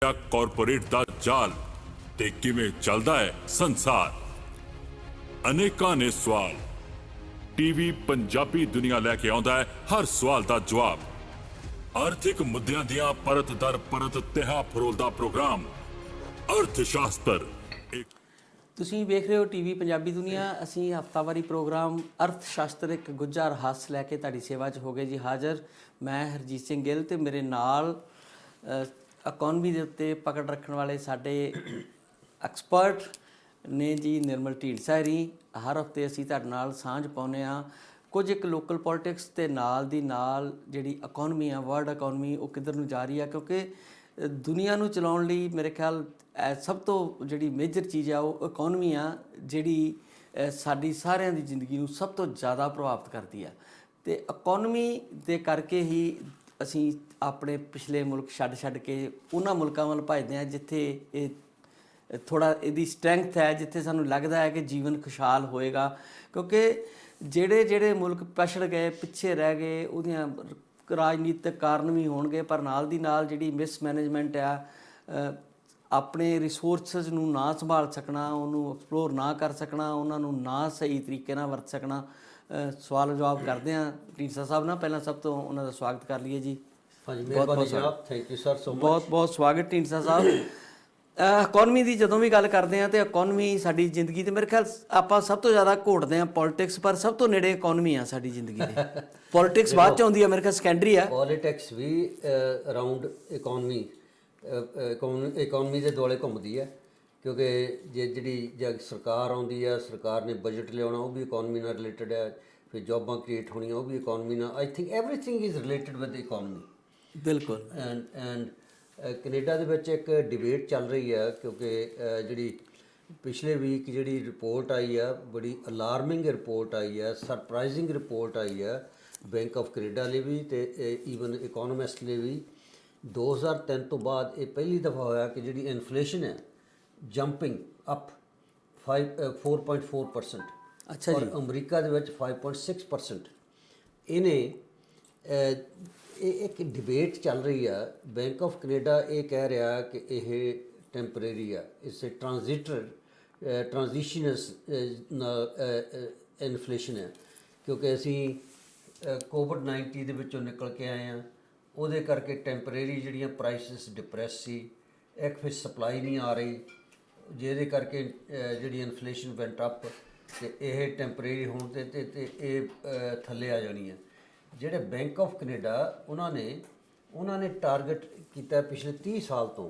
Corporate ਦਾ ਜਾਲ ਤੇ ਕਿਵੇਂ ਚੱਲਦਾ ਹੈ ਸੰਸਾਰ। ਅਨੇਕਾਂ ਨੇ ਸਵਾਲ, ਟੀਵੀ ਪੰਜਾਬੀ ਦੁਨੀਆ ਲੈ ਕੇ ਆਉਂਦਾ ਹੈ ਹਰ ਸਵਾਲ ਦਾ ਜਵਾਬ। ਆਰਥਿਕ ਮੁੱਦਿਆਂ ਦੀਆਂ ਪਰਤ ਦਰ ਪਰਤ ਤਿਹਾ ਫਰੋਲਦਾ ਪ੍ਰੋਗਰਾਮ ਅਰਥ ਸ਼ਾਸਤਰ। ਤੁਸੀਂ ਵੇਖ ਰਹੇ ਹੋ ਟੀਵੀ ਪੰਜਾਬੀ ਦੁਨੀਆ। ਅਸੀਂ ਹਫਤਾਵਾਰੀ ਪ੍ਰੋਗਰਾਮ ਅਰਥ ਸ਼ਾਸਤਰ ਇੱਕ ਗੁੱਝਾ ਰਹੱਸ ਲੈ ਕੇ ਤੁਹਾਡੀ ਸੇਵਾ 'ਚ ਹੋ ਗਏ ਜੀ ਹਾਜ਼ਰ। ਮੈਂ ਹਰਜੀਤ ਸਿੰਘ ਗਿੱਲ ਤੇ ਮੇਰੇ ਨਾਲ ਇਕੋਨਮੀ ਦੇ ਉੱਤੇ ਪਕੜ ਰੱਖਣ ਵਾਲੇ ਸਾਡੇ ਐਕਸਪਰਟ ਨੇ ਜੀ ਨਿਰਮਲ ਢੀਂਡਸਾ ਜੀ। ਹਰ ਹਫਤੇ ਅਸੀਂ ਤੁਹਾਡੇ ਨਾਲ ਸਾਂਝ ਪਾਉਂਦੇ ਹਾਂ ਕੁਝ ਇੱਕ ਲੋਕਲ ਪੋਲੀਟਿਕਸ ਤੇ ਨਾਲ ਦੀ ਨਾਲ ਜਿਹੜੀ ਇਕੋਨਮੀ ਆ, ਵਰਲਡ ਇਕੋਨਮੀ ਉਹ ਕਿੱਧਰ ਨੂੰ ਜਾ ਰਹੀ ਆ, ਕਿਉਂਕਿ ਦੁਨੀਆ ਨੂੰ ਚਲਾਉਣ ਲਈ ਮੇਰੇ ਖਿਆਲ ਸਭ ਤੋਂ ਜਿਹੜੀ ਮੇਜਰ ਚੀਜ਼ ਆ ਉਹ ਇਕੋਨਮੀ ਆ, ਜਿਹੜੀ ਸਾਡੀ ਸਾਰਿਆਂ ਦੀ ਜ਼ਿੰਦਗੀ ਨੂੰ ਸਭ ਤੋਂ ਜ਼ਿਆਦਾ ਪ੍ਰਭਾਵਿਤ ਕਰਦੀ ਆ। ਅਤੇ ਇਕੋਨਮੀ ਦੇ ਕਰਕੇ ਹੀ ਅਸੀਂ ਆਪਣੇ ਪਿਛਲੇ ਮੁਲਕ ਛੱਡ ਕੇ ਉਹਨਾਂ ਮੁਲਕਾਂ ਵੱਲ ਭੱਜਦੇ ਹਾਂ ਜਿੱਥੇ ਇਹ ਥੋੜ੍ਹਾ ਇਹਦੀ ਸਟਰੈਂਥ ਹੈ, ਜਿੱਥੇ ਸਾਨੂੰ ਲੱਗਦਾ ਹੈ ਕਿ ਜੀਵਨ ਖੁਸ਼ਹਾਲ ਹੋਏਗਾ। ਕਿਉਂਕਿ ਜਿਹੜੇ ਮੁਲਕ ਪਛੜ ਗਏ, ਪਿੱਛੇ ਰਹਿ ਗਏ, ਉਹਦੀਆਂ ਰਾਜਨੀਤਿਕ ਕਾਰਨ ਵੀ ਹੋਣਗੇ, ਪਰ ਨਾਲ ਦੀ ਨਾਲ ਜਿਹੜੀ ਮਿਸਮੈਨੇਜਮੈਂਟ ਆ, ਆਪਣੇ ਰਿਸੋਰਸਿਸ ਨੂੰ ਨਾ ਸੰਭਾਲ ਸਕਣਾ, ਉਹਨੂੰ ਐਕਸਪਲੋਰ ਨਾ ਕਰ ਸਕਣਾ, ਉਹਨਾਂ ਨੂੰ ਨਾ ਸਹੀ ਤਰੀਕੇ ਨਾਲ ਵਰਤ ਸਕਣਾ। ਸਵਾਲ ਜਵਾਬ ਕਰਦੇ ਹਾਂ ਢੀਂਡਸਾ ਸਾਹਿਬ ਨਾਲ। ਪਹਿਲਾਂ ਸਭ ਤੋਂ ਉਹਨਾਂ ਦਾ ਸਵਾਗਤ ਕਰ ਲਈਏ ਜੀ। Thank you sir so much. ਬਹੁਤ ਸਵਾਗਤ ਢੀਂਡਸਾ ਸਾਹਿਬ। ਇਕੋਨਮੀ ਦੀ ਜਦੋਂ ਵੀ ਗੱਲ ਕਰਦੇ ਹਾਂ ਤਾਂ ਇਕੋਨਮੀ ਸਾਡੀ ਜ਼ਿੰਦਗੀ ਤੇ ਮੇਰੇ ਖਿਆਲ ਆਪਾਂ ਸਭ ਤੋਂ ਜ਼ਿਆਦਾ ਘੋਟਦੇ ਹਾਂ ਪੋਲੀਟਿਕਸ, ਪਰ ਸਭ ਤੋਂ ਨੇੜੇ ਇਕੋਨਮੀ ਆ ਸਾਡੀ ਜ਼ਿੰਦਗੀ ਦੇ। ਪੋਲੀਟਿਕਸ ਬਾਅਦ 'ਚ ਆਉਂਦੀ ਆ, ਮੇਰੇ ਖਿਆਲ ਸੈਕੰਡਰੀ ਆ। ਪੋਲੀਟਿਕਸ ਵੀ ਅਰਾਊਂਡ ਇਕੋਨਮੀ ਦੇ ਦੁਆਲੇ ਘੁੰਮਦੀ ਹੈ, ਕਿਉਂਕਿ ਜੇ ਸਰਕਾਰ ਆਉਂਦੀ ਹੈ, ਸਰਕਾਰ ਨੇ ਬਜਟ ਲਿਆਉਣਾ, ਉਹ ਵੀ ਇਕੋਨਮੀ ਨਾਲ ਰਿਲੇਟਡ ਹੈ। ਫਿਰ ਜੋਬਾਂ ਕ੍ਰੀਏਟ ਹੋਣੀਆਂ, ਉਹ ਵੀ ਇਕੋਨਮੀ ਨਾਲ। I think everything is related with economy. ਬਿਲਕੁਲ। ਐਂਡ ਕੈਨੇਡਾ ਦੇ ਵਿੱਚ ਇੱਕ ਡਿਬੇਟ ਚੱਲ ਰਹੀ ਹੈ, ਕਿਉਂਕਿ ਜਿਹੜੀ ਪਿਛਲੇ ਵੀਕ ਜਿਹੜੀ ਰਿਪੋਰਟ ਆਈ ਆ, ਬੜੀ ਅਲਾਰਮਿੰਗ ਰਿਪੋਰਟ ਆਈ ਹੈ, ਸਰਪ੍ਰਾਈਜ਼ਿੰਗ ਰਿਪੋਰਟ ਆਈ ਹੈ ਬੈਂਕ ਆਫ ਕੈਨੇਡਾ ਲਈ ਵੀ ਅਤੇ ਈਵਨ ਇਕੋਨੋਮਿਸਟ ਲਈ ਵੀ। 2003 ਤੋਂ ਬਾਅਦ ਇਹ ਪਹਿਲੀ ਦਫਾ ਹੋਇਆ ਕਿ ਜਿਹੜੀ ਇਨਫਲੇਸ਼ਨ ਹੈ ਜੰਪਿੰਗ ਅਪ 4.4%। ਅੱਛਾ ਜੀ। ਔਰ ਅਮਰੀਕਾ ਦੇ ਵਿੱਚ 5.6%। ਇਹਨੇ ਇਹ ਇੱਕ ਡਿਬੇਟ ਚੱਲ ਰਹੀ ਆ। ਬੈਂਕ ਆਫ ਕੈਨੇਡਾ ਇਹ ਕਹਿ ਰਿਹਾ ਕਿ ਇਹ ਟੈਂਪਰੇਰੀ ਆ, ਇਸ ਟ੍ਰਾਂਜ਼ੀਸ਼ਨਸ ਇਨਫਲੇਸ਼ਨ ਹੈ, ਕਿਉਂਕਿ ਅਸੀਂ ਕੋਵਿਡ-19 ਦੇ ਵਿੱਚੋਂ ਨਿਕਲ ਕੇ ਆਏ ਹਾਂ। ਉਹਦੇ ਕਰਕੇ ਟੈਂਪਰੇਰੀ ਜਿਹੜੀਆਂ ਪ੍ਰਾਈਸਿਸ ਡਿਪਰੈਸ ਸੀ। ਇੱਕ ਫਿਰ ਸਪਲਾਈ ਨਹੀਂ ਆ ਰਹੀ, ਜਿਹਦੇ ਕਰਕੇ ਜਿਹੜੀ ਇਨਫਲੇਸ਼ਨ ਵੈਂਟ ਅਪ, ਅਤੇ ਇਹ ਟੈਂਪਰੇਰੀ ਹੋਣ 'ਤੇ ਇਹ ਥੱਲੇ ਆ ਜਾਣੀ ਹੈ। ਜਿਹੜੇ ਬੈਂਕ ਆਫ ਕੈਨੇਡਾ ਉਹਨਾਂ ਨੇ ਟਾਰਗੇਟ ਕੀਤਾ ਪਿਛਲੇ 30 ਸਾਲ ਤੋਂ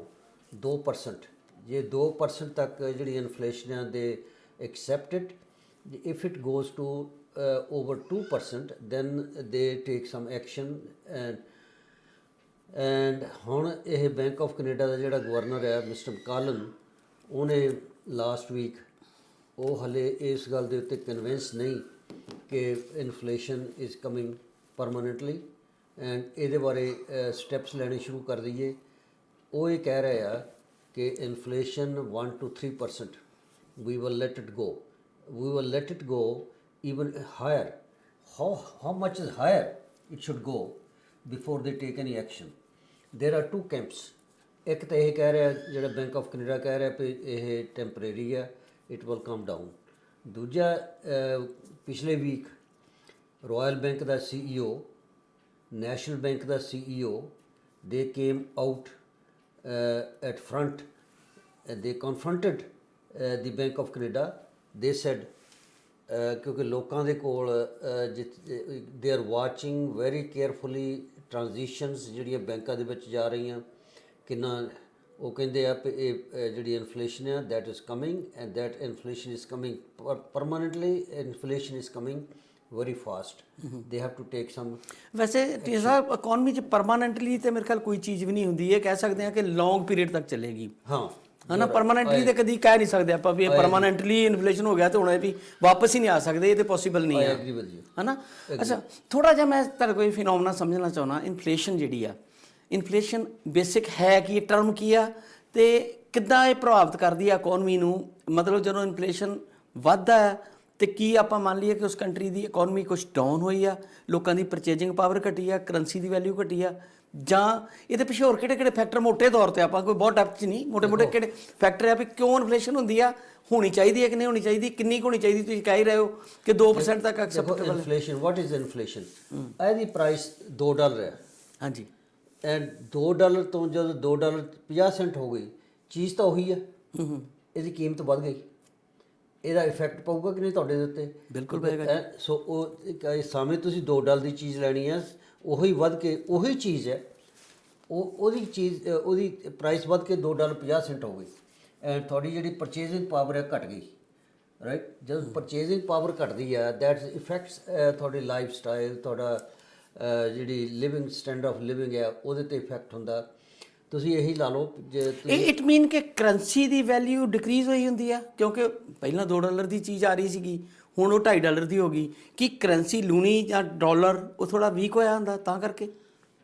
2%। ਜੇ 2% ਤੱਕ ਜਿਹੜੀ ਇਨਫਲੇਸ਼ਨ ਹੈ they accepted. If it goes to over 2% then they take sum action. And ਹੁਣ ਇਹ ਬੈਂਕ ਆਫ ਕੈਨੇਡਾ ਦਾ ਜਿਹੜਾ ਗਵਰਨਰ ਹੈ ਮਿਸਟਰ ਕਾਲਨ, ਉਹਨੇ ਲਾਸਟ ਵੀਕ ਉਹ ਹਲੇ ਇਸ ਗੱਲ ਦੇ ਉੱਤੇ ਕਨਵਿੰਸ ਨਹੀਂ ਕਿ inflation is coming permanently and ਇਹਦੇ ਬਾਰੇ ਸਟੈਪਸ ਲੈਣੇ ਸ਼ੁਰੂ ਕਰ ਦਈਏ। ਉਹ ਇਹ ਕਹਿ ਰਹੇ ਆ ਕਿ inflation 1 to 3%, we will let it go even higher. How much is higher it should go before they take any action? There are two camps. ਇੱਕ ਤਾਂ ਇਹ ਕਹਿ ਰਿਹਾ, ਜਿਹੜਾ ਬੈਂਕ ਆਫ ਕੈਨੇਡਾ ਕਹਿ ਰਿਹਾ ਵੀ ਇਹ ਟੈਂਪਰੇਰੀ ਹੈ, ਇਟ ਵਿਲ ਕਮ ਡਾਊਨ। ਦੂਜਾ, ਪਿਛਲੇ ਵੀਕ ਰਾਇਲ ਬੈਂਕ ਦਾ CEO, ਨੈਸ਼ਨਲ ਬੈਂਕ ਦਾ CEO, they came out at front, they confronted the Bank of Canada. They said, ਕਿਉਂਕਿ ਲੋਕਾਂ ਦੇ ਕੋਲ they are watching very carefully transitions ਜਿਹੜੀਆਂ ਬੈਂਕਾਂ ਦੇ ਵਿੱਚ ਜਾ ਰਹੀਆਂ, ਕਿੰਨਾ ਉਹ ਕਹਿੰਦੇ ਆ ਵੀ ਇਹ ਜਿਹੜੀ ਇਨਫਲੇਸ਼ਨ ਆ that is coming and that inflation is coming permanently. Inflation is coming very fast. They have to take some. ਵੈਸੇ ਸਾਹਿਬ ਇਕੋਨਮੀ 'ਚ ਪਰਮਾਨੈਂਟਲੀ ਤਾਂ ਮੇਰੇ ਖਿਆਲ ਕੋਈ ਚੀਜ਼ ਵੀ ਨਹੀਂ ਹੁੰਦੀ। ਇਹ ਕਹਿ ਸਕਦੇ ਹਾਂ ਕਿ ਲੌਂਗ ਪੀਰੀਅਡ ਤੱਕ ਚੱਲੇਗੀ। ਹਾਂ, ਹੈ ਨਾ। ਪਰਮਾਨੈਂਟਲੀ ਤਾਂ ਕਦੀ ਕਹਿ ਨਹੀਂ ਸਕਦੇ ਆਪਾਂ ਵੀ ਇਹ ਪਰਮਾਨੈਂਟਲੀ ਇਨਫਲੇਸ਼ਨ ਹੋ ਗਿਆ ਤੇ ਹੁਣ ਇਹ ਵੀ ਵਾਪਸ ਹੀ ਨਹੀਂ ਆ ਸਕਦੇ। ਇਹ ਤਾਂ ਪੋਸੀਬਲ ਨਹੀਂ ਹੈ, ਹੈ ਨਾ। ਅੱਛਾ, ਥੋੜ੍ਹਾ ਜਿਹਾ ਮੈਂ ਤੁਹਾਡੇ ਕੋਈ ਫਿਨੋਮਨਾ ਸਮਝਣਾ ਚਾਹੁੰਦਾ। ਇਨਫਲੇਸ਼ਨ ਜਿਹੜੀ ਆ, ਇਨਫਲੇਸ਼ਨ ਬੇਸਿਕ ਹੈ ਕੀ, ਟਰਮ ਕੀ ਆ, ਅਤੇ ਕਿੱਦਾਂ ਇਹ ਪ੍ਰਭਾਵਿਤ ਕਰਦੀ ਆ ਇਕੋਨਮੀ ਨੂੰ? ਮਤਲਬ ਜਦੋਂ ਇਨਫਲੇਸ਼ਨ ਵੱਧਦਾ ਹੈ ਅਤੇ ਕੀ ਆਪਾਂ ਮੰਨ ਲਈਏ ਕਿ ਉਸ ਕੰਟਰੀ ਦੀ ਇਕੋਨਮੀ ਕੁਛ ਡਾਊਨ ਹੋਈ ਆ, ਲੋਕਾਂ ਦੀ ਪਰਚੇਜਿੰਗ ਪਾਵਰ ਘਟੀ ਆ, ਕਰੰਸੀ ਦੀ ਵੈਲਿਊ ਘਟੀ ਆ, ਜਾਂ ਇਹਦੇ ਪਿੱਛੇ ਹੋਰ ਕਿਹੜੇ ਫੈਕਟਰ ਮੋਟੇ ਤੌਰ ਤੇ, ਆਪਾਂ ਕੋਈ ਬਹੁਤ ਡੈਪਥ 'ਚ ਨਹੀਂ, ਮੋਟੇ ਕਿਹੜੇ ਫੈਕਟਰ ਆ ਵੀ ਕਿਉਂ ਇਨਫਲੇਸ਼ਨ ਹੁੰਦੀ ਆ, ਹੋਣੀ ਚਾਹੀਦੀ ਹੈ ਕਿ ਨਹੀਂ ਹੋਣੀ ਚਾਹੀਦੀ, ਕਿੰਨੀ ਕੁ ਹੋਣੀ ਚਾਹੀਦੀ? ਤੁਸੀਂ ਕਹਿ ਹੀ ਰਹੇ ਹੋ ਕਿ 2% ਤੱਕ ਐਕਸੈਪਟੇਬਲ ਹੈ। Inflation, what is inflation? ਇਹਦੀ ਪ੍ਰਾਈਸ $2 ਹੈ। ਹਾਂਜੀ। ਐਂਡ $2 ਤੋਂ ਜਦੋਂ $2.50 ਹੋ ਗਈ, ਚੀਜ਼ ਤਾਂ ਉਹੀ ਹੈ, ਇਹਦੀ ਕੀਮਤ ਵੱਧ ਗਈ, ਇਹਦਾ ਇਫੈਕਟ ਪਊਗਾ ਕਿ ਨਹੀਂ ਤੁਹਾਡੇ ਦੇ ਉੱਤੇ? ਬਿਲਕੁਲ ਪਏਗਾ। ਸੋ ਉਹ ਸਾਹਮਣੇ ਤੁਸੀਂ $2 ਦੀ ਚੀਜ਼ ਲੈਣੀ ਹੈ, ਉਹੀ ਵੱਧ ਕੇ ਉਹੀ ਚੀਜ਼ ਹੈ, ਉਹਦੀ ਪ੍ਰਾਈਸ ਵੱਧ ਕੇ $2.50 ਹੋ ਗਈ, ਐਂਡ ਤੁਹਾਡੀ ਜਿਹੜੀ ਪਰਚੇਜ਼ਿੰਗ ਪਾਵਰ ਹੈ ਘਟ ਗਈ, ਰਾਈਟ? ਜਦੋਂ ਪਰਚੇਜ਼ਿੰਗ ਪਾਵਰ ਘਟਦੀ ਹੈ, ਦੈਟਸ ਇਫੈਕਟਸ ਤੁਹਾਡੀ ਲਾਈਫ ਸਟਾਈਲ, ਤੁਹਾਡਾ ਜਿਹੜੀ ਲਿਵਿੰਗ ਸਟੈਂਡਰਡ ਆਫ ਲਿਵਿੰਗ ਹੈ, ਉਹਦੇ 'ਤੇ ਇਫੈਕਟ ਹੁੰਦਾ। ਤੁਸੀਂ ਇਹੀ ਲਾ ਲਓ, ਜੇ ਇਟ ਮੀਨ ਕਿ ਕਰੰਸੀ ਦੀ ਵੈਲਿਊ ਡਿਕਰੀਜ਼ ਹੋਈ ਹੁੰਦੀ ਆ, ਕਿਉਂਕਿ ਪਹਿਲਾਂ $2 ਦੀ ਚੀਜ਼ ਆ ਰਹੀ ਸੀਗੀ, ਹੁਣ ਉਹ $2.5 ਦੀ ਹੋ ਗਈ। ਕੀ ਕਰੰਸੀ ਲੂਣੀ ਜਾਂ ਡਾਲਰ ਉਹ ਥੋੜਾ ਵੀਕ ਹੋਇਆ ਹੁੰਦਾ ਤਾਂ ਕਰਕੇ?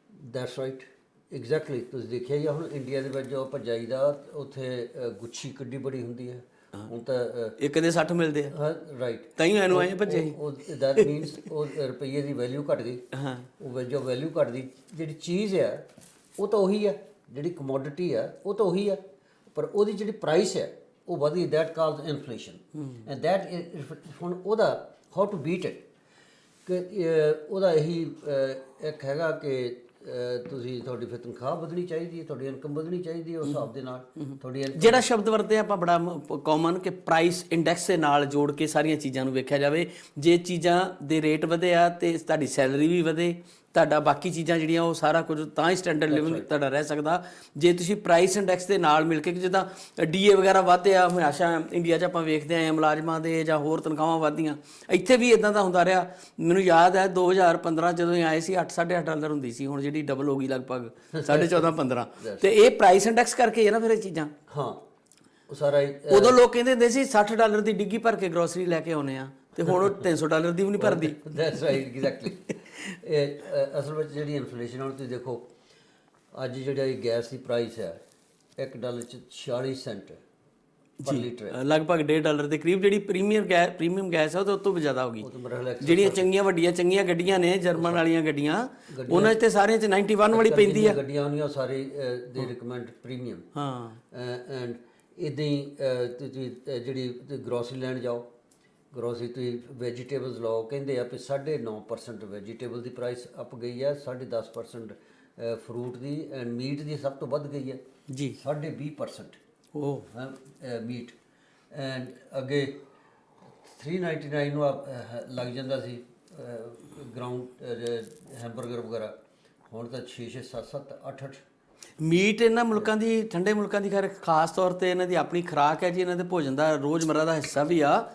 That's right, exactly. ਤੁਸੀਂ ਦੇਖਿਆ ਜਾਂ ਹੁਣ ਇੰਡੀਆ ਦੇ ਵਿੱਚ ਜੋ ਆਪਾਂ ਜਾਈਦਾ, ਉੱਥੇ ਗੁੱਛੀ ਕਿੱਡੀ ਬੜੀ ਹੁੰਦੀ ਹੈ, ਹੁਣ ਤਾਂ ਇੱਕ ਦੇ 60 ਮਿਲਦੇ ਆ, ਰਾਈਟ? ਤਾਂ ਹੀ ਇਹਨੂੰ ਆਏ ਭੱਜੇ ਸੀ। ਦੈਟ ਮੀਨਸ ਉਹ ਰੁਪਈਏ ਦੀ ਵੈਲਿਊ ਘਟ ਗਈ। ਹਾਂ, ਉਹ ਜੋ ਵੈਲਿਊ ਘਟਦੀ, ਜਿਹੜੀ ਚੀਜ਼ ਹੈ ਉਹ ਤਾਂ ਉਹੀ ਹੈ, ਜਿਹੜੀ ਕਮੋਡਿਟੀ ਹੈ ਉਹ ਤਾਂ ਉਹੀ ਹੈ, ਪਰ ਉਹਦੀ ਜਿਹੜੀ ਪ੍ਰਾਈਸ ਹੈ ਉਹ ਵਧ ਗਈ। That called inflation. And that ਹੁਣ ਉਹਦਾ ਹਾਊ ਟੂ ਬੀਟ ਇਟ, ਕਿ ਉਹਦਾ ਇਹੀ ਇੱਕ ਹੈਗਾ ਕਿ ਤੁਹਾਡੀ ਫਿਰ ਤਨਖਾਹ ਵਧਣੀ ਚਾਹੀਦੀ ਹੈ, ਤੁਹਾਡੀ ਇਨਕਮ ਵਧਣੀ ਚਾਹੀਦੀ ਹੈ, ਉਸ ਹਿਸਾਬ ਦੇ ਨਾਲ ਤੁਹਾਡੀ ਜਿਹੜਾ ਸ਼ਬਦ ਵਰਤਦੇ ਆਪਾਂ ਬੜਾ ਕਾਮਨ ਕਿ ਪ੍ਰਾਈਸ ਇੰਡੈਕਸ ਦੇ ਨਾਲ ਜੋੜ ਕੇ ਸਾਰੀਆਂ ਚੀਜ਼ਾਂ ਨੂੰ ਵੇਖਿਆ ਜਾਵੇ। ਜੇ ਚੀਜ਼ਾਂ ਦੇ ਰੇਟ ਵਧੇ ਆ ਤੇ ਤੁਹਾਡੀ ਸੈਲਰੀ ਵੀ ਵਧੇ, ਤੁਹਾਡਾ ਬਾਕੀ ਚੀਜ਼ਾਂ ਜਿਹੜੀਆਂ ਉਹ ਸਾਰਾ ਕੁਝ ਤਾਂ ਹੀ ਸਟੈਂਡਰਡ ਲਿਵਿੰਗ ਤੁਹਾਡਾ ਰਹਿ ਸਕਦਾ। ਜੇ ਤੁਸੀਂ ਪ੍ਰਾਈਸ ਇੰਡੈਕਸ ਦੇ ਨਾਲ ਮਿਲ ਕੇ, ਜਿੱਦਾਂ ਡੀਏ ਵਗੈਰਾ ਵਧਦੇ ਆ ਹਮੇਸ਼ਾ ਇੰਡੀਆ 'ਚ ਆਪਾਂ ਵੇਖਦੇ ਆਏ ਮੁਲਾਜ਼ਮਾਂ ਦੇ ਜਾਂ ਹੋਰ ਤਨਖਾਹਾਂ ਵਧਦੀਆਂ, ਇੱਥੇ ਵੀ ਇਦਾਂ ਦਾ ਹੁੰਦਾ ਰਿਹਾ। ਮੈਨੂੰ ਯਾਦ ਹੈ 2015 ਜਦੋਂ ਆਏ ਸੀ $8.5 ਹੁੰਦੀ ਸੀ, ਹੁਣ ਜਿਹੜੀ ਡਬਲ ਹੋ ਗਈ ਲਗਭਗ 14.5-15। ਤੇ ਇਹ ਪ੍ਰਾਈਸ ਇੰਡੈਕਸ ਕਰਕੇ ਹੈ ਨਾ ਫਿਰ ਇਹ ਚੀਜ਼ਾਂ। ਹਾਂ, ਉਹ ਸਾਰਾ ਉਦੋਂ ਲੋਕ ਕਹਿੰਦੇ ਹੁੰਦੇ ਸੀ $60 ਦੀ ਡਿੱਗੀ ਭਰ ਕੇ ਗਰੋਸਰੀ ਲੈ ਕੇ ਆਉਨੇ ਆ, ਤੇ ਹੁਣ ਉਹ $300 ਦੀ ਵੀ ਨਹੀਂ ਭਰਦੀ। That's right, exactly. ਇਹ ਅਸਲ ਵਿੱਚ ਜਿਹੜੀ ਇਨਫਲੇਸ਼ਨ ਹੁਣ ਤੁਸੀਂ ਦੇਖੋ, ਅੱਜ ਜਿਹੜਾ ਇਹ ਗੈਸ ਦੀ ਪ੍ਰਾਈਸ ਹੈ $1 'ਚ 46 ਸੈਂਟ ਪਰ ਲੀਟਰ ਹੈ, ਲਗਭਗ $1.5 ਦੇ ਕਰੀਬ। ਜਿਹੜੀ ਪ੍ਰੀਮੀਅਮ ਗੈਸ ਹੈ ਉਹ ਤੋਂ ਵੀ ਜ਼ਿਆਦਾ ਹੋ ਗਈ। ਮੇਰਾ ਖਿਆਲ ਜਿਹੜੀਆਂ ਚੰਗੀਆਂ ਗੱਡੀਆਂ ਨੇ, ਜਰਮਨ ਵਾਲੀਆਂ ਗੱਡੀਆਂ, ਉਹਨਾਂ 'ਚ ਤੇ ਸਾਰਿਆਂ 'ਚ 91 ਵਾਲੀ ਪੈਂਦੀ ਆ। ਗੱਡੀਆਂ ਹੁੰਦੀਆਂ ਸਾਰੇ ਦੇ ਰਿਕਮੈਂਡ ਪ੍ਰੀਮੀਅਮ। ਹਾਂ, ਐਂਡ ਇੱਦਾਂ ਹੀ ਤੁਸੀਂ ਜਿਹੜੀ ਗਰੋਸਰੀ ਲੈਣ ਜਾਓ, ਗਰੋਸਰੀ ਤੁਸੀਂ ਵੈਜੀਟੇਬਲਸ ਲਓ, ਕਹਿੰਦੇ ਆ ਵੀ 9.5% ਵੈਜੀਟੇਬਲ ਦੀ ਪ੍ਰਾਈਸ ਅਪ ਗਈ ਹੈ, 10.5% ਫਰੂਟ ਦੀ, ਐਂਡ ਮੀਟ ਦੀ ਸਭ ਤੋਂ ਵੱਧ ਗਈ ਹੈ ਜੀ, 20.5%। ਉਹ ਮੀਟ, ਐਂਡ ਅੱਗੇ 399 ਨੂੰ ਲੱਗ ਜਾਂਦਾ ਸੀ ਗਰਾਊਂਡ ਹੈਮਬਰਗਰ ਵਗੈਰਾ, ਹੁਣ ਤਾਂ 6, 7, 8। ਮੀਟ ਇਹਨਾਂ ਮੁਲਕਾਂ ਦੀ, ਠੰਡੇ ਮੁਲਕਾਂ ਦੀ ਖੈਰ ਖਾਸ ਤੌਰ ਤੇ ਇਹਨਾਂ ਦੀ ਆਪਣੀ ਖੁਰਾਕ ਹੈ ਜੀ, ਇਹਨਾਂ ਦੇ ਭੋਜਨ ਦਾ ਰੋਜ਼ਮਰਰਾ ਦਾ ਹਿੱਸਾ ਵੀ ਆ।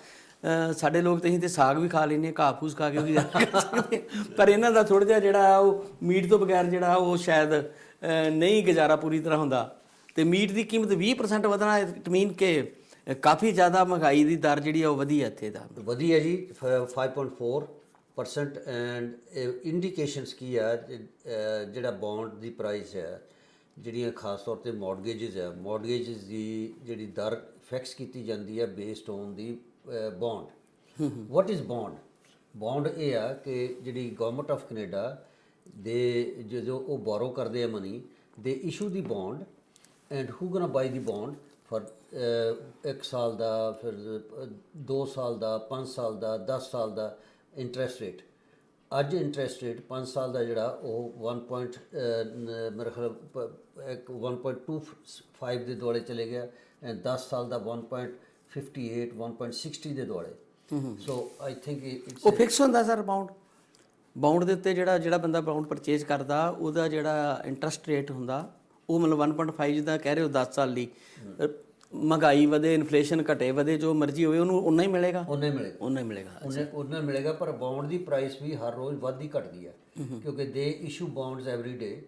ਸਾਡੇ ਲੋਕ ਤਾਂ ਅਸੀਂ ਤੇ ਸਾਗ ਵੀ ਖਾ ਲੈਂਦੇ, ਘਾਹ ਫੂਸ ਖਾ ਕੇ ਵੀ ਪਰ ਇਹਨਾਂ ਦਾ ਥੋੜ੍ਹਾ ਜਿਹਾ ਜਿਹੜਾ ਉਹ ਮੀਟ ਤੋਂ ਬਗੈਰ ਜਿਹੜਾ ਉਹ ਸ਼ਾਇਦ ਨਹੀਂ ਗੁਜ਼ਾਰਾ ਪੂਰੀ ਤਰ੍ਹਾਂ ਹੁੰਦਾ। ਤੇ ਮੀਟ ਦੀ ਕੀਮਤ 20% ਵਧਣਾ, ਇਟ ਮੀਨ ਕਿ ਕਾਫੀ ਜ਼ਿਆਦਾ ਮਹਿੰਗਾਈ ਦੀ ਦਰ ਜਿਹੜੀ ਆ ਉਹ ਵਧੀ ਹੈ ਇੱਥੇ ਦਾ। ਵਧੀ ਹੈ ਜੀ 5.4%। ਐਂਡ ਇੰਡੀਕੇਸ਼ਨਸ ਕੀ ਆ, ਜਿਹੜਾ ਬੌਂਡ ਦੀ ਪ੍ਰਾਈਸ ਹੈ, ਜਿਹੜੀਆਂ ਖਾਸ ਤੌਰ ਤੇ ਮੌਰਗੇਜਸ ਹੈ, ਮੌਰਗੇਜਸ ਦੀ ਜਿਹੜੀ ਦਰ ਫਿਕਸ ਕੀਤੀ ਜਾਂਦੀ ਹੈ based on the bond. What is bond? Bond ਇਹ ਆ ਕਿ ਜਿਹੜੀ ਗਵਰਨਮੈਂਟ ਆਫ ਕੈਨੇਡਾ ਦੇ ਜਦੋਂ ਉਹ ਬੋਰੋ ਕਰਦੇ ਆ ਮਨੀ, ਦੇ issue the bond, and who ਗੋਨਾ by the bond for 1 ਸਾਲ ਦਾ, ਫਿਰ 2 ਸਾਲ ਦਾ, 5 ਸਾਲ ਦਾ, 10 ਸਾਲ ਦਾ ਇੰਟਰਸਟ ਰੇਟ। ਅੱਜ ਇੰਟਰਸਟ ਰੇਟ 5 ਸਾਲ ਦਾ ਜਿਹੜਾ ਉਹ ਮੇਰੇ ਖਿਆਲ 1.25 ਦੇ ਦੁਆਲੇ ਚਲੇ ਗਿਆ, ਐਂਡ 10 ਸਾਲ ਦਾ 1.58 1.60 ਦੇ ਦੁਆਲੇ। ਸੋ ਆਈ ਥਿੰਕ ਉਹ ਫਿਕਸ ਹੁੰਦਾ ਸਰ ਬਾਉਂਡ ਦੇ ਉੱਤੇ। ਜਿਹੜਾ ਬੰਦਾ ਬਾਉਂਡ ਪਰਚੇਜ਼ ਕਰਦਾ ਉਹਦਾ ਜਿਹੜਾ ਇੰਟਰਸਟ ਰੇਟ ਹੁੰਦਾ ਉਹ ਮਤਲਬ 1.5 ਜਿੱਦਾਂ ਕਹਿ ਰਹੇ ਹੋ 10 ਸਾਲ ਲਈ। ਮਹਿੰਗਾਈ ਵਧੇ, ਇਨਫਲੇਸ਼ਨ ਘਟੇ ਵਧੇ, ਜੋ ਮਰਜ਼ੀ ਹੋਵੇ ਉਹਨੂੰ ਉਨਾ ਹੀ ਮਿਲੇਗਾ। ਉਨਾ ਹੀ ਮਿਲੇਗਾ। ਪਰ ਬੌਂਡ ਦੀ ਪ੍ਰਾਈਸ ਵੀ ਹਰ ਰੋਜ਼ ਵੱਧਦੀ ਘਟਦੀ ਹੈ, ਕਿਉਂਕਿ they issue bonds every day.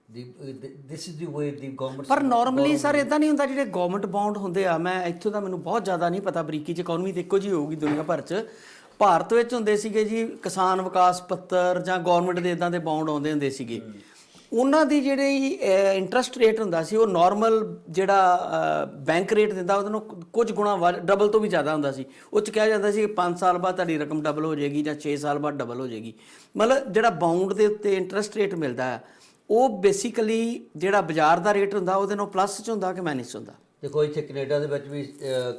This is the way the government. ਪਰ ਨਾਰਮਲੀ ਸਰ ਇਦਾਂ ਨਹੀਂ ਹੁੰਦਾ। ਜਿਹੜੇ ਗਵਰਨਮੈਂਟ ਬੌਂਡ ਹੁੰਦੇ ਆ, ਮੈਂ ਇੱਥੋਂ ਦਾ ਮੈਨੂੰ ਬਹੁਤ ਜ਼ਿਆਦਾ ਨਹੀਂ ਪਤਾ, ਬਰੀਕੀ 'ਚ ਇਕਨੋਮੀ ਤਾਂ ਇੱਕੋ ਜਿਹੀ ਹੋਊਗੀ ਦੁਨੀਆ ਭਰ 'ਚ। ਭਾਰਤ ਵਿੱਚ ਹੁੰਦੇ ਸੀਗੇ ਜੀ ਕਿਸਾਨ ਵਿਕਾਸ ਪੱਤਰ ਜਾਂ ਗਵਰਨਮੈਂਟ ਦੇ ਇਦਾਂ ਦੇ ਬੌਂਡ ਆਉਂਦੇ ਹੁੰਦੇ ਸੀਗੇ। ਉਹਨਾਂ ਦੀ ਜਿਹੜੀ ਇੰਟਰਸਟ ਰੇਟ ਹੁੰਦਾ ਸੀ ਉਹ ਨਾਰਮਲ ਜਿਹੜਾ ਬੈਂਕ ਰੇਟ ਦਿੰਦਾ ਉਹਦੇ ਨਾਲੋਂ ਕੁਝ ਗੁਣਾ ਡਬਲ ਤੋਂ ਵੀ ਜ਼ਿਆਦਾ ਹੁੰਦਾ ਸੀ। ਉਹ 'ਚ ਕਿਹਾ ਜਾਂਦਾ ਸੀ 5 ਸਾਲ ਬਾਅਦ ਤੁਹਾਡੀ ਰਕਮ ਡਬਲ ਹੋ ਜਾਏਗੀ ਜਾਂ 6 ਸਾਲ ਬਾਅਦ ਡਬਲ ਹੋ ਜਾਏਗੀ। ਮਤਲਬ ਜਿਹੜਾ ਬਾਉਂਡ ਦੇ ਉੱਤੇ ਇੰਟਰਸਟ ਰੇਟ ਮਿਲਦਾ ਹੈ ਉਹ ਬੇਸਿਕਲੀ ਜਿਹੜਾ ਬਾਜ਼ਾਰ ਦਾ ਰੇਟ ਹੁੰਦਾ ਉਹਦੇ ਨਾਲ ਪਲੱਸ 'ਚ ਹੁੰਦਾ ਕਿ ਮਾਈਨਸ 'ਚ ਹੁੰਦਾ? ਦੇਖੋ ਇੱਥੇ ਕੈਨੇਡਾ ਦੇ ਵਿੱਚ ਵੀ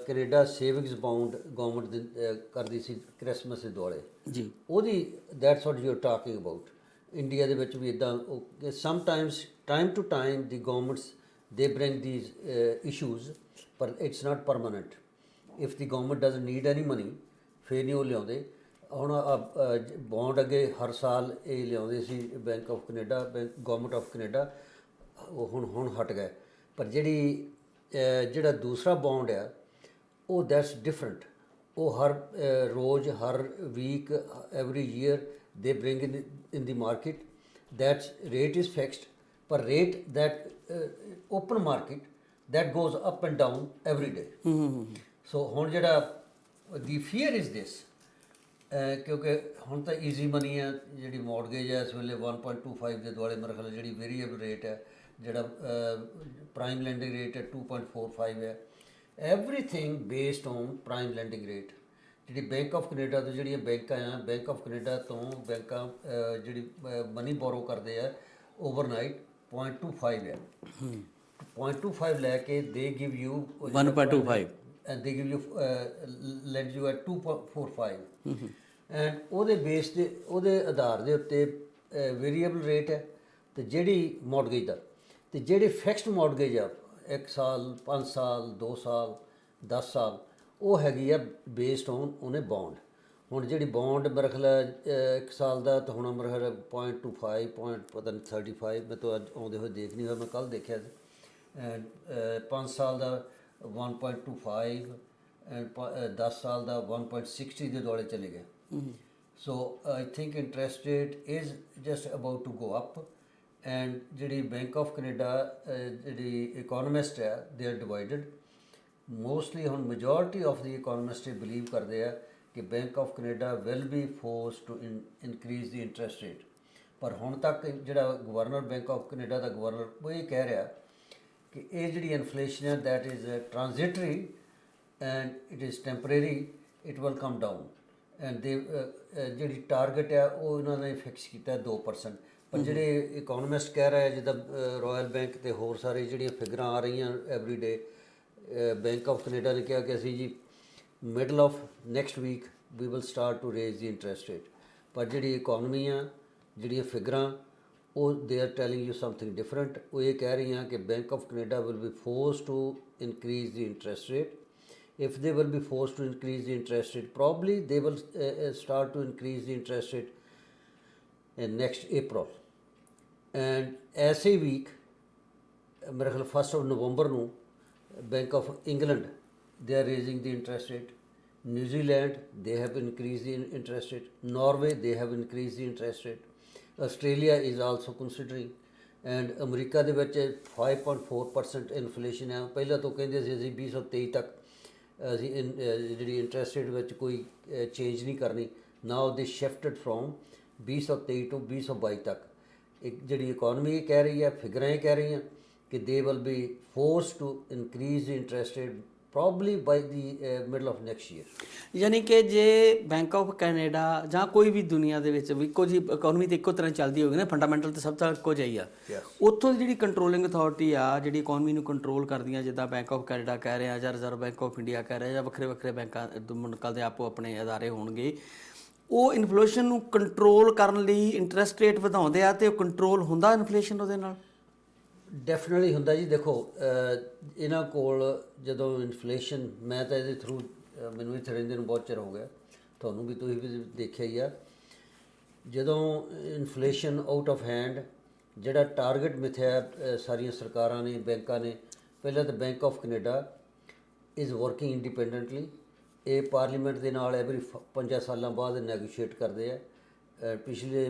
ਕੈਨੇਡਾ ਸੇਵਿੰਗਸ ਬਾਉਂਡ ਗਵਰਨਮੈਂਟ ਕਰਦੀ ਸੀ ਕ੍ਰਿਸਮਸ ਦੇ ਦੁਆਲੇ ਜੀ। ਉਹਦੀ that's what you are talking about. India ਦੇ ਵਿੱਚ ਵੀ ਇਦਾਂ sometimes time to time ਦੀ governments they bring these issues, ਪਰ it's not permanent. If the government doesn't need any money ਫਿਰ ਨਹੀਂ ਉਹ ਲਿਆਉਂਦੇ। ਹੁਣ ਬੌਂਡ ਅੱਗੇ ਹਰ ਸਾਲ ਇਹ ਲਿਆਉਂਦੇ ਸੀ Bank of Canada, government of Canada, ਉਹ ਹੁਣ ਹਟ ਗਏ। ਪਰ ਜਿਹੜਾ ਦੂਸਰਾ ਬੌਂਡ ਆ ਉਹ ਦੈਟਸ ਡਿਫਰੈਂਟ। ਉਹ ਹਰ ਰੋਜ਼ ਹਰ week every year they bring in the market, that's rate is fixed. ਪਰ rate that open market that goes up and down every day. So ਹੁਣ ਜਿਹੜਾ ਦੀ ਫੀਅਰ ਇਜ਼ ਦਿਸ, ਕਿਉਂਕਿ ਹੁਣ ਤਾਂ ਈਜ਼ੀ ਮਨੀ ਹੈ, ਜਿਹੜੀ ਮੌਰਗੇਜ ਹੈ ਇਸ ਵੇਲੇ 1.25 ਦੇ ਦੁਆਲੇ ਮੇਰੇ ਖਿਆਲ ਜਿਹੜੀ ਵੇਰੀਏਬਲ ਰੇਟ ਹੈ, ਜਿਹੜਾ ਪ੍ਰਾਈਮ ਲੈਂਡਿੰਗ ਰੇਟ ਹੈ 2.45 ਹੈ। Everything based on prime lending rate. ਜਿਹੜੀ ਬੈਂਕ ਆਫ ਕੈਨੇਡਾ ਤੋਂ ਜਿਹੜੀਆਂ ਬੈਂਕਾਂ ਆ, ਬੈਂਕ ਆਫ ਕੈਨੇਡਾ ਤੋਂ ਬੈਂਕਾਂ ਜਿਹੜੀ ਮਨੀ ਬੋਰੋ ਕਰਦੇ ਆ ਓਵਰਨਾਈਟ 0.25 ਹੈ। 0.25 ਲੈ ਕੇ they give you 1.25 and they give you lend you at 2.45 and ਉਹਦੇ ਬੇਸ ਤੇ ਉਹਦੇ ਆਧਾਰ ਦੇ ਉੱਤੇ ਵੇਰੀਏਬਲ ਰੇਟ ਹੈ ਤੇ ਜਿਹੜੀ ਮੌਰਗੇਜ ਦਾ, ਤੇ ਜਿਹੜੇ ਫਿਕਸਡ ਮੌਰਗੇਜ ਆ 1 ਸਾਲ 5 ਸਾਲ 2 ਸਾਲ 10 ਸਾਲ ਉਹ ਹੈਗੀ ਆ ਬੇਸਡ ਔਨ ਉਹਨੇ ਬੌਂਡ। ਹੁਣ ਜਿਹੜੀ ਬੌਂਡ ਮੇਰੇ ਖਿਆਲ 1 ਸਾਲ ਦਾ ਤਾਂ ਹੁਣ ਮੇਰੇ ਖਿਆਲ 0.25 ਪਤਾ ਨਹੀਂ 35 ਮੈਂ ਤਾਂ ਅੱਜ ਆਉਂਦੇ ਹੋਏ ਦੇਖ ਨਹੀਂ ਹੋਇਆ, ਮੈਂ ਕੱਲ੍ਹ ਦੇਖਿਆ ਸੀ। 5 ਸਾਲ ਦਾ 1.25 10 ਸਾਲ ਦਾ 1.60 ਦੇ ਦੁਆਲੇ ਚਲੇ ਗਏ। So I think interest rate is just about to go up. And ਜਿਹੜੀ ਬੈਂਕ ਆਫ ਕੈਨੇਡਾ ਜਿਹੜੀ ਇਕੋਨੋਮਿਸਟ ਹੈ ਦੇ ਆਰ ਡਿਵਾਈਡਡ। ਮੋਸਟਲੀ ਹੁਣ majority of the economist believe ਕਰਦੇ ਆ ਕਿ Bank of Canada will be force to increase the interest rate. ਪਰ ਹੁਣ ਤੱਕ ਜਿਹੜਾ ਗਵਰਨਰ ਬੈਂਕ ਆਫ ਕੈਨੇਡਾ ਦਾ ਗਵਰਨਰ ਉਹ ਇਹ ਕਹਿ ਰਿਹਾ ਕਿ ਇਹ ਜਿਹੜੀ ਇਨਫਲੇਸ਼ਨ ਹੈ that is transitory and it is temporary, it will come down. And they ਜਿਹੜੀ ਟਾਰਗੇਟ ਹੈ ਉਹ ਇਹਨਾਂ ਨੇ ਫਿਕਸ ਕੀਤਾ 2%। ਪਰ ਜਿਹੜੇ ਇਕੋਨੋਮਿਸਟ ਕਹਿ ਰਹੇ ਜਿੱਦਾਂ ਰਾਇਲ ਬੈਂਕ ਤੇ ਹੋਰ ਸਾਰੇ ਜਿਹੜੀਆਂ ਫਿਗਰਾਂ ਆ ਰਹੀਆਂ every day, Bank of Canada ਨੇ ਕਿਹਾ ਕਿ ਅਸੀਂ ਜੀ middle of next week we will start to raise the interest rate. ਪਰ ਜਿਹੜੀ ਇਕੋਨਮੀ ਆ, ਜਿਹੜੀਆਂ ਫਿਗਰਾਂ ਉਹ they are telling you something different. ਉਹ ਇਹ ਕਹਿ ਰਹੀਆਂ ਕਿ Bank of Canada will be force to increase the interest rate. If they will be forced to increase the interest rate, probably they will start to increase the interest rate in next April. And ऐसे week, मेरे ख्याल 1st of November ਨੂੰ Bank of England they are raising the interest rate. New Zealand they have increased the interest rate. Norway they have increased the interest rate. Australia is also considering. And America ਦੇ ਵਿੱਚ 5.4% inflation ਹੈ। ਪਹਿਲਾਂ ਤੋਂ ਕਹਿੰਦੇ ਸੀ ਅਸੀਂ 2023 ਤੱਕ ਅਸੀਂ ਜਿਹੜੀ ਇੰਟਰਸਟ ਰੇਟ ਵਿੱਚ ਕੋਈ ਚੇਂਜ ਨਹੀਂ ਕਰਨੀ। ਨਾਓ ਦੇ ਸ਼ਿਫਟਡ ਫਰੋਮ 2023 ਤੋਂ 2022 ਤੱਕ। ਇੱਕ ਜਿਹੜੀ ਇਕੋਨਮੀ ਕਹਿ ਰਹੀ ਹੈ, ਫਿਗਰਾਂ ਇਹ ਕਹਿ ਰਹੀਆਂ ਕਿ they will be force to increase the interest rate probably by the middle of next year. ਯਾਨੀ ਕਿ ਜੇ ਬੈਂਕ ਆਫ ਕੈਨੇਡਾ ਜਾਂ ਕੋਈ ਵੀ ਦੁਨੀਆ ਦੇ ਵਿੱਚ ਇੱਕੋ ਜਿਹੀ ਇਕੋਨਮੀ ਤਾਂ ਇੱਕੋ ਤਰ੍ਹਾਂ ਚੱਲਦੀ ਹੋਵੇਗੀ ਨਾ, ਫੰਡਾਮੈਂਟਲ ਤਾਂ ਸਭ ਤੋਂ ਇੱਕੋ ਜਿਹੀ ਆ। ਉੱਥੋਂ ਦੀ ਜਿਹੜੀ ਕੰਟਰੋਲਿੰਗ ਅਥਾਰਟੀ ਆ ਜਿਹੜੀ ਇਕੋਨਮੀ ਨੂੰ ਕੰਟਰੋਲ ਕਰਦੀਆਂ, ਜਿੱਦਾਂ ਬੈਂਕ ਆਫ ਕੈਨੇਡਾ ਕਹਿ ਰਿਹਾ ਜਾਂ ਰਿਜ਼ਰਵ ਬੈਂਕ ਆਫ ਇੰਡੀਆ ਕਹਿ ਰਿਹਾ ਜਾਂ ਵੱਖਰੇ ਵੱਖਰੇ ਬੈਂਕਾਂ ਮੁਲਕਾਂ ਦੇ ਆਪੋ ਆਪਣੇ ਅਦਾਰੇ ਹੋਣਗੇ, ਉਹ ਇਨਫਲੇਸ਼ਨ ਨੂੰ ਕੰਟਰੋਲ ਕਰਨ ਲਈ ਇੰਟਰਸਟ ਰੇਟ ਵਧਾਉਂਦੇ ਆ ਤੇ ਉਹ ਕੰਟਰੋਲ ਹੁੰਦਾ ਇਨਫਲੇਸ਼ਨ ਉਹਦੇ ਨਾਲ? ਡੈਫੀਨਿਟਲੀ ਹੁੰਦਾ ਜੀ। ਦੇਖੋ ਇਹਨਾਂ ਕੋਲ ਜਦੋਂ ਇਨਫਲੇਸ਼ਨ, ਮੈਂ ਤਾਂ ਇਹਦੇ ਥਰੂ ਮੈਨੂੰ ਇੱਥੇ ਰਹਿੰਦੇ ਨੂੰ ਬਹੁਤ ਚਿਰ ਹੋ ਗਿਆ, ਤੁਹਾਨੂੰ ਵੀ ਤੁਸੀਂ ਵੀ ਦੇਖਿਆ ਹੀ ਆ, ਜਦੋਂ ਇਨਫਲੇਸ਼ਨ ਆਊਟ ਆਫ ਹੈਂਡ ਜਿਹੜਾ ਟਾਰਗੇਟ ਮਿਥਿਆ ਸਾਰੀਆਂ ਸਰਕਾਰਾਂ ਨੇ, ਬੈਂਕਾਂ ਨੇ। ਪਹਿਲਾਂ ਤਾਂ bank of Canada is working independently. ਇਹ ਪਾਰਲੀਮੈਂਟ ਦੇ ਨਾਲ ਐਵਰੀ 5 ਸਾਲਾਂ ਬਾਅਦ ਨੈਗੋਸ਼ੀਏਟ ਕਰਦੇ ਆ। ਪਿਛਲੇ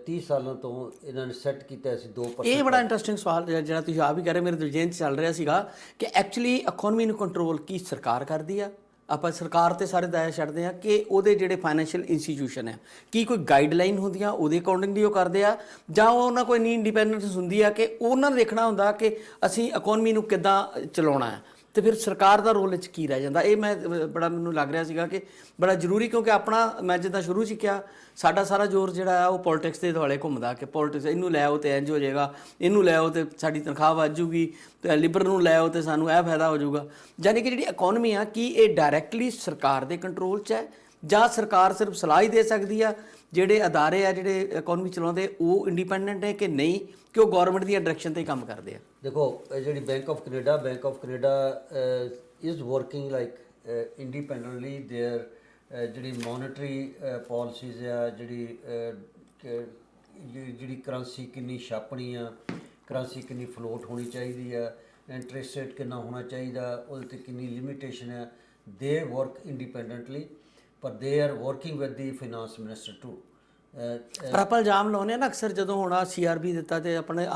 30 ਸਾਲਾਂ ਤੋਂ ਇਹਨਾਂ ਨੇ ਸੈੱਟ ਕੀਤਾ ਸੀ 2%। ਇਹ ਬੜਾ ਇੰਟਰਸਟਿੰਗ ਸਵਾਲ ਜਿਹੜਾ ਤੁਸੀਂ ਆਪ ਹੀ ਕਹਿ ਰਹੇ, ਮੇਰੇ ਦਿਮਾਗ 'ਚ ਚੱਲ ਰਿਹਾ ਸੀਗਾ ਕਿ ਐਕਚੁਅਲੀ ਇਕੋਨਮੀ ਨੂੰ ਕੰਟਰੋਲ ਕੀ ਸਰਕਾਰ ਕਰਦੀ ਆ? ਆਪਾਂ ਸਰਕਾਰ ਤੇ ਸਾਰੇ ਦਾਇਰਾ ਛੱਡਦੇ ਆ ਕਿ ਉਹਦੇ ਜਿਹੜੇ ਫਾਈਨੈਂਸ਼ੀਅਲ ਇੰਸਟੀਟਿਊਸ਼ਨ ਆ, ਕੀ ਕੋਈ ਗਾਈਡਲਾਈਨ ਹੁੰਦੀਆਂ ਉਹਦੇ ਅਕੋਰਡਿੰਗਲੀ ਉਹ ਕਰਦੇ ਆ, ਜਾਂ ਉਹਨਾਂ ਕੋਈ ਨਹੀਂ ਇੰਡੀਪੈਂਡੈਂਸ ਹੁੰਦੀ ਆ ਕਿ ਉਹਨਾਂ ਨੇ ਦੇਖਣਾ ਹੁੰਦਾ ਕਿ ਅਸੀਂ ਇਕੋਨਮੀ ਨੂੰ ਕਿੱਦਾਂ ਚਲਾਉਣਾ ਹੈ? ਤੇ ਫਿਰ ਸਰਕਾਰ ਦਾ ਰੋਲ ਵਿੱਚ ਕੀ ਰਹਿ ਜਾਂਦਾ? ਇਹ ਮੈਂ ਬੜਾ ਮੈਨੂੰ ਲੱਗ ਰਿਹਾ ਸੀਗਾ ਕਿ ਬੜਾ ਜ਼ਰੂਰੀ, ਕਿਉਂਕਿ ਆਪਣਾ ਮੈਂ ਜਿੱਦਾਂ ਸ਼ੁਰੂ 'ਚ ਕਿਹਾ ਸਾਡਾ ਸਾਰਾ ਜ਼ੋਰ ਜਿਹੜਾ ਆ ਉਹ ਪੋਲਿਟਿਕਸ ਦੇ ਦੁਆਲੇ ਘੁੰਮਦਾ ਕਿ ਪੋਲਿਟਿਕਸ ਇਹਨੂੰ ਲੈ ਆਓ ਤੇ ਇੰਝ ਹੋ ਜਾਏਗਾ, ਇਹਨੂੰ ਲੈ ਆਓ ਤੇ ਸਾਡੀ ਤਨਖਾਹ ਵੱਧ ਜੂਗੀ, ਤੇ ਲਿਬਰ ਨੂੰ ਲੈ ਆਓ ਤੇ ਸਾਨੂੰ ਇਹ ਫਾਇਦਾ ਹੋ ਜਾਊਗਾ। ਯਾਨੀ ਕਿ ਜਿਹੜੀ ਇਕਨੋਮੀ ਆ ਕੀ ਇਹ ਡਾਇਰੈਕਟਲੀ ਸਰਕਾਰ ਦੇ ਕੰਟਰੋਲ 'ਚ ਹੈ ਜਾਂ ਸਰਕਾਰ ਸਿਰਫ ਸਲਾਹ ਹੀ ਦੇ ਸਕਦੀ ਆ? ਜਿਹੜੇ ਅਦਾਰੇ ਆ ਜਿਹੜੇ ਇਕਨੋਮੀ ਚਲਾਉਂਦੇ ਉਹ ਇੰਡੀਪੈਂਡੈਂਟ ਹੈ ਕਿ ਨਹੀਂ, ਕਿ ਉਹ ਗੌਰਮੈਂਟ ਦੀਆਂ ਡਾਇਰੈਕਸ਼ਨ 'ਤੇ ਹੀ ਕੰਮ ਕਰਦੇ ਆ? ਦੇਖੋ ਇਹ ਜਿਹੜੀ Bank of Canada is working like independently there ਜਿਹੜੀ ਮੋਨਿਟਰੀ ਪਾਲਿਸੀਜ਼ ਆ, ਜਿਹੜੀ ਕਰੰਸੀ ਕਿੰਨੀ ਛਾਪਣੀ ਆ, ਕਰੰਸੀ ਕਿੰਨੀ ਫਲੋਟ ਹੋਣੀ ਚਾਹੀਦੀ ਆ, ਇੰਟਰਸਟ ਰੇਟ ਕਿੰਨਾ ਹੋਣਾ ਚਾਹੀਦਾ, ਉਹਦੇ 'ਤੇ ਕਿੰਨੀ ਲਿਮਿਟੇਸ਼ਨ ਹੈ, ਦੇ ਵਰਕ ਇੰਡੀਪੈਂਡੈਂਟਲੀ ਪਰ they are working with the finance minister too. ਪਰ ਆਪਾਂ ਇਲਜ਼ਾਮ ਲਾਉਂਦੇ ਆ ਨਾ ਅਕਸਰ, ਜਦੋਂ ਹੁਣ ਆ CRB ਦਿੱਤਾ ਤੇ ਆਪਣੇ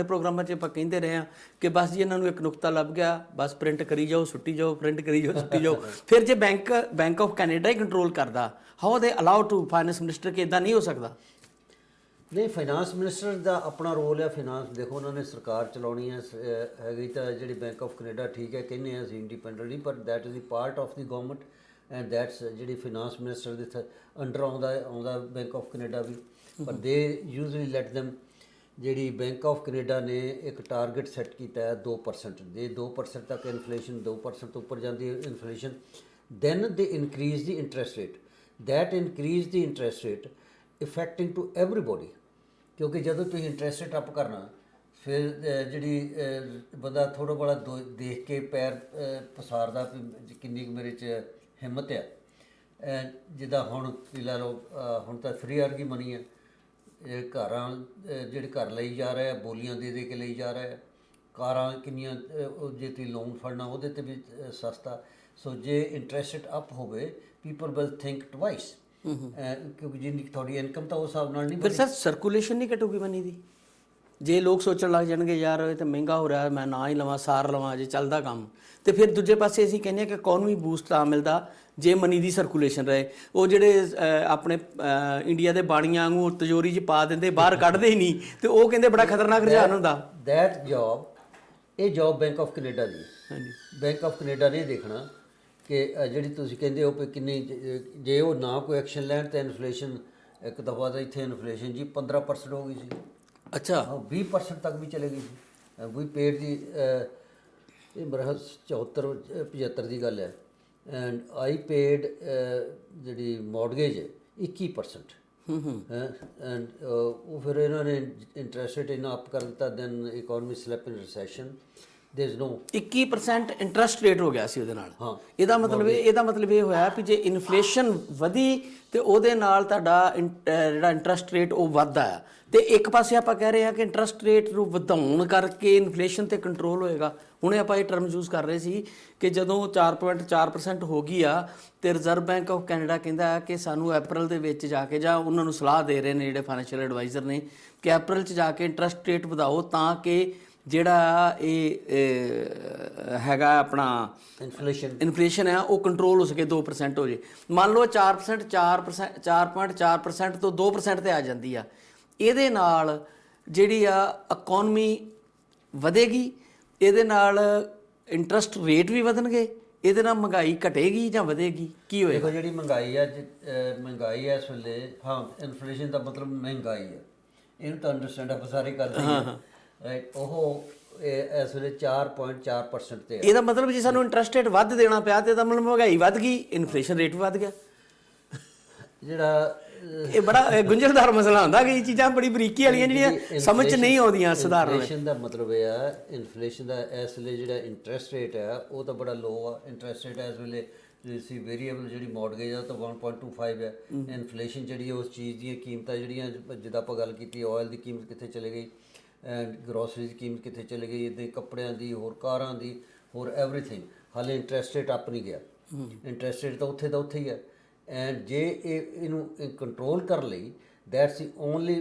ਪ੍ਰੋਗਰਾਮਾਂ 'ਚ ਆਪਾਂ ਕਹਿੰਦੇ ਰਹੇ ਆ ਕਿ ਬਸ ਜੀ ਇਹਨਾਂ ਨੂੰ ਇੱਕ ਨੁਕਤਾ ਲੱਭ ਗਿਆ, ਬਸ ਪ੍ਰਿੰਟ ਕਰੀ ਜਾਓ ਸੁੱਟੀ ਜਾਓ, ਪ੍ਰਿੰਟ ਕਰੀ ਜਾਓ ਸੁੱਟੀ ਜਾਓ। ਫਿਰ ਜੇ ਬੈਂਕ ਆਫ ਕੈਨੇਡਾ ਹੀ ਕੰਟਰੋਲ ਕਰਦਾ, how they allow to finance minister ਕਿ ਇਦਾਂ ਨਹੀਂ ਹੋ ਸਕਦਾ? ਨਹੀਂ, ਫਾਈਨਾਂਸ ਮਿਨਿਸਟਰ ਦਾ ਆਪਣਾ ਰੋਲ ਹੈ। ਫਾਈਨਾਂਸ ਦੇਖੋ ਉਹਨਾਂ ਨੇ ਸਰਕਾਰ ਚਲਾਉਣੀ ਹੈ, ਹੈਗੀ ਤਾਂ ਜਿਹੜੀ ਬੈਂਕ ਆਫ ਕੈਨੇਡਾ ਠੀਕ ਹੈ ਕਹਿੰਦੇ ਹਾਂ ਅਸੀਂ ਇੰਡੀਪੈਂਡੈਂਟਲੀ, ਪਰ that is the part of the government and that's ਜਿਹੜੀ ਫਾਈਨਾਂਸ ਮਿਨਿਸਟਰ ਦੇ ਅੰਡਰ ਆਉਂਦਾ ਬੈਂਕ ਆਫ ਕੈਨੇਡਾ ਵੀ। ਪਰ ਦੇ ਯੂਜ਼ਲੀ ਲੈਟ ਦੈਮ, ਜਿਹੜੀ ਬੈਂਕ ਆਫ ਕੈਨੇਡਾ ਨੇ ਇੱਕ ਟਾਰਗੇਟ ਸੈੱਟ ਕੀਤਾ ਹੈ 2%, ਜੇ 2% ਤੱਕ ਇਨਫਲੇਸ਼ਨ 2% ਤੋਂ ਉੱਪਰ ਜਾਂਦੀ ਹੈ ਇਨਫਲੇਸ਼ਨ, ਦੈਨ ਦੇ increase the interest rate, that increase the interest rate ਇਫੈਕਟਿੰਗ to ਐਵਰੀਬੋਡੀ। ਕਿਉਂਕਿ ਜਦੋਂ ਤੁਸੀਂ ਇੰਟਰਸਟ ਰੇਟ ਅਪ ਕਰਨਾ, ਫਿਰ ਜਿਹੜੀ ਬੰਦਾ ਥੋੜ੍ਹਾ ਬੜਾ ਦੇਖ ਕੇ ਪੈਰ ਪਸਾਰਦਾ ਵੀ ਕਿੰਨੀ ਕੁ ਮੇਰੇ 'ਚ ਹਿੰਮਤ ਆ। ਜਿੱਦਾਂ ਹੁਣ ਲਾ ਲਓ, ਹੁਣ ਤਾਂ ਫ੍ਰੀ ਵਰਗੀ ਮਨੀ ਹੈ, ਜਿਹੜੇ ਘਰ ਲਈ ਜਾ ਰਹੇ ਆ ਬੋਲੀਆਂ ਦੇ ਕੇ ਲਈ ਜਾ ਰਹੇ ਆ, ਕਾਰਾਂ ਕਿੰਨੀਆਂ, ਜੇ ਤੁਸੀਂ ਲੋਨ ਫੜਨਾ ਉਹਦੇ 'ਤੇ ਵੀ ਸਸਤਾ। ਸੋ ਜੇ ਇੰਟਰਸਟ ਰੇਟ ਅਪ ਹੋਵੇ ਪੀਪਲ ਵਿਲ ਥਿੰਕ ਟਵਾਈਸ, ਕਿਉਂਕਿ ਜਿੰਨੀ ਤੁਹਾਡੀ ਇਨਕਮ ਤਾਂ ਉਸ ਹਿਸਾਬ ਨਾਲ ਨਹੀਂ। ਫਿਰ ਸਰ ਸਰਕੂਲੇਸ਼ਨ ਨਹੀਂ ਘਟੂਗੀ ਮਨੀ ਦੀ? ਜੇ ਲੋਕ ਸੋਚਣ ਲੱਗ ਜਾਣਗੇ ਯਾਰ ਇਹ ਤਾਂ ਮਹਿੰਗਾ ਹੋ ਰਿਹਾ, ਮੈਂ ਨਾ ਹੀ ਲਵਾਂ, ਸਾਰ ਲਵਾਂ ਜੇ ਚੱਲਦਾ ਕੰਮ, ਤੇ ਫਿਰ ਦੂਜੇ ਪਾਸੇ ਅਸੀਂ ਕਹਿੰਦੇ ਹਾਂ ਕਿ ਇਕਨੋਮੀ ਬੂਸਟ ਤਾਂ ਮਿਲਦਾ ਜੇ ਮਨੀ ਦੀ ਸਰਕੂਲੇਸ਼ਨ ਰਹੇ। ਉਹ ਜਿਹੜੇ ਆਪਣੇ ਇੰਡੀਆ ਦੇ ਬਾਣੀਆਂ ਵਾਂਗੂ ਤਿਜੋਰੀ 'ਚ ਪਾ ਦਿੰਦੇ, ਬਾਹਰ ਕੱਢਦੇ ਹੀ ਨਹੀਂ, ਤੇ ਉਹ ਕਹਿੰਦੇ ਬੜਾ ਖਤਰਨਾਕ ਰੁਝਾਨ ਹੁੰਦਾ। ਦੈਟ ਜੌਬ, ਇਹ ਜੌਬ ਬੈਂਕ ਆਫ ਕੈਨੇਡਾ ਦੀ। ਹਾਂਜੀ, ਬੈਂਕ ਆਫ ਕੈਨੇਡਾ ਨੇ ਦੇਖਣਾ ਕਿ ਜਿਹੜੀ ਤੁਸੀਂ ਕਹਿੰਦੇ ਹੋ ਕਿ ਕਿੰਨੀ, ਜੇ ਉਹ ਨਾ ਕੋਈ ਐਕਸ਼ਨ ਲੈਣ ਤਾਂ ਇਨਫਲੇਸ਼ਨ ਇੱਕ ਦਫਾ ਤਾਂ ਇੱਥੇ ਇਨਫਲੇਸ਼ਨ ਜੀ 15% ਹੋ ਗਈ ਸੀ। ਅੱਛਾ, 20% ਤੱਕ ਵੀ ਚਲੇ ਗਈ ਸੀ। ਵੀ ਪੇਡ ਦੀ ਇਹ ਮੇਰਾ 74 75 ਦੀ ਗੱਲ ਹੈ। ਐਂਡ ਆਈ ਪੇਡ ਜਿਹੜੀ ਮੌਰਗੇਜ ਹੈ 21%। ਐਂਡ ਉਹ ਫਿਰ ਇਹਨਾਂ ਨੇ ਇੰਟਰਸਟ ਰੇਟ ਇੰਨਾ ਅਪ ਕਰ ਦਿੱਤਾ, then economy slap in recession. There is no 21% interest rate ਹੋ ਗਿਆ ਸੀ ਉਹਦੇ ਨਾਲ। ਹਾਂ, ਇਹਦਾ ਮਤਲਬ ਇਹ ਹੋਇਆ ਵੀ ਜੇ ਇਨਫਲੇਸ਼ਨ ਵਧੀ ਤੇ ਉਹਦੇ ਨਾਲ ਤੁਹਾਡਾ ਜਿਹੜਾ ਇੰਟਰਸਟ ਰੇਟ ਉਹ ਵੱਧਦਾ ਆ। ਤੇ ਇੱਕ ਪਾਸੇ ਆਪਾਂ ਕਹਿ ਰਹੇ ਹਾਂ ਕਿ ਇੰਟਰਸਟ ਰੇਟ ਨੂੰ ਵਧਾਉਣ ਕਰਕੇ ਇਨਫਲੇਸ਼ਨ ਤੇ ਕੰਟਰੋਲ ਹੋਏਗਾ। ਹੁਣੇ ਆਪਾਂ ਇਹ ਟਰਮ ਯੂਜ਼ ਕਰ ਰਹੇ ਸੀ ਕਿ ਜਦੋਂ 4.4% ਹੋ ਗਈ ਆ ਤੇ ਰਿਜ਼ਰਵ ਬੈਂਕ ਆਫ ਕੈਨੇਡਾ ਕਹਿੰਦਾ ਕਿ ਸਾਨੂੰ ਅਪ੍ਰੈਲ ਦੇ ਵਿੱਚ ਜਾ ਕੇ, ਜਾਂ ਉਹਨਾਂ ਨੂੰ ਸਲਾਹ ਦੇ ਰਹੇ ਨੇ ਜਿਹੜੇ ਫਾਈਨੈਂਸ਼ੀਅਲ ਐਡਵਾਈਜ਼ਰ ਨੇ, ਕਿ ਅਪ੍ਰੈਲ 'ਚ ਜਾ ਕੇ ਇੰਟਰਸਟ ਰੇਟ ਵਧਾਓ ਤਾਂ ਕਿ ਜਿਹੜਾ ਇਹ ਹੈਗਾ ਆਪਣਾ ਇਨਫਲੇਸ਼ਨ ਹੈ ਉਹ ਕੰਟਰੋਲ ਹੋ ਸਕੇ, 2% ਹੋ ਜੇ। ਮੰਨ ਲਓ 4.4% ਤੋਂ 2% ਤੇ ਆ ਜਾਂਦੀ ਆ, ਇਹਦੇ ਨਾਲ ਜਿਹੜੀ ਆ ਇਕਨੋਮੀ ਵਧੇਗੀ, ਇਹਦੇ ਨਾਲ ਇੰਟਰਸਟ ਰੇਟ ਵੀ ਵਧਣਗੇ, ਇਹਦੇ ਨਾਲ ਮਹਿੰਗਾਈ ਘਟੇਗੀ ਜਾਂ ਵਧੇਗੀ, ਕੀ ਹੋਏਗਾ? ਦੇਖੋ ਜਿਹੜੀ ਮਹਿੰਗਾਈ ਹੈ ਇਸ ਵੇਲੇ, ਹਾਂ ਇਨਫਲੇਸ਼ਨ ਦਾ ਮਤਲਬ ਮਹਿੰਗਾਈ ਹੈ, ਇਹਨੂੰ ਤਾਂ ਅੰਡਰਸਟੈਂਡ ਆਪਾਂ ਸਾਰੇ ਕਰਦੇ ਹਾਂ, ਰਾਈਟ। ਉਹ ਇਸ ਵੇਲੇ 4.4% ਤੇ ਹੈ। ਇਹਦਾ ਮਤਲਬ ਜੇ ਸਾਨੂੰ ਇੰਟਰਸਟ ਰੇਟ ਵੱਧ ਦੇਣਾ ਪਿਆ ਤੇ ਇਹਦਾ ਮਤਲਬ ਮਹਿੰਗਾਈ ਵੱਧ ਗਈ, ਇਨਫਲੇਸ਼ਨ ਰੇਟ ਵੀ ਵੱਧ ਗਿਆ। ਜਿਹੜਾ ਇਹ ਬੜਾ ਗੁੰਝਲਦਾਰ ਮਸਲਾ ਹੁੰਦਾ ਕਿ ਇਹ ਚੀਜ਼ਾਂ ਬੜੀ ਬਰੀਕੀ ਵਾਲੀਆਂ ਜਿਹੜੀਆਂ ਸਮਝ 'ਚ ਨਹੀਂ ਆਉਂਦੀਆਂ ਸਧਾਰਨ। ਇਨਫਲੇਸ਼ਨ ਦਾ ਮਤਲਬ ਇਹ ਆ, ਇਨਫਲੇਸ਼ਨ ਦਾ ਇਸ ਵੇਲੇ ਜਿਹੜਾ ਇੰਟਰਸਟ ਰੇਟ ਹੈ ਉਹ ਤਾਂ ਬੜਾ ਲੋ ਆ। ਇੰਟਰਸਟ ਰੇਟ ਇਸ ਵੇਲੇ ਤੁਸੀਂ ਵੇਰੀਏਬਲ ਜਿਹੜੀ ਮੌਰਗੇਜ ਆ ਤਾਂ 1.25 ਹੈ। ਇਨਫਲੇਸ਼ਨ ਜਿਹੜੀ ਉਸ ਚੀਜ਼ ਦੀਆਂ ਕੀਮਤਾਂ ਜਿਹੜੀਆਂ, ਜਿੱਦਾਂ ਆਪਾਂ ਗੱਲ ਕੀਤੀ ਆਇਲ ਦੀ ਕੀਮਤ ਕਿੱਥੇ ਚਲੇ ਗਈ, ਐਂਡ ਗਰੋਸਰੀ ਦੀ ਕੀਮਤ ਕਿੱਥੇ ਚਲੇ ਗਈ, ਇੱਦਾਂ ਕੱਪੜਿਆਂ ਦੀ, ਹੋਰ ਕਾਰਾਂ ਦੀ, ਹੋਰ ਐਵਰੀਥਿੰਗ। ਹਾਲੇ ਇੰਟਰਸਟ ਰੇਟ ਅਪ ਨਹੀਂ ਗਿਆ, ਇੰਟਰਸਟ ਰੇਟ ਤਾਂ ਉੱਥੇ ਹੀ ਹੈ। ਐਂਡ ਜੇ ਇਹਨੂੰ ਕੰਟਰੋਲ ਕਰਨ ਲਈ ਦੈਟਸ ਦੀ ਓਨਲੀ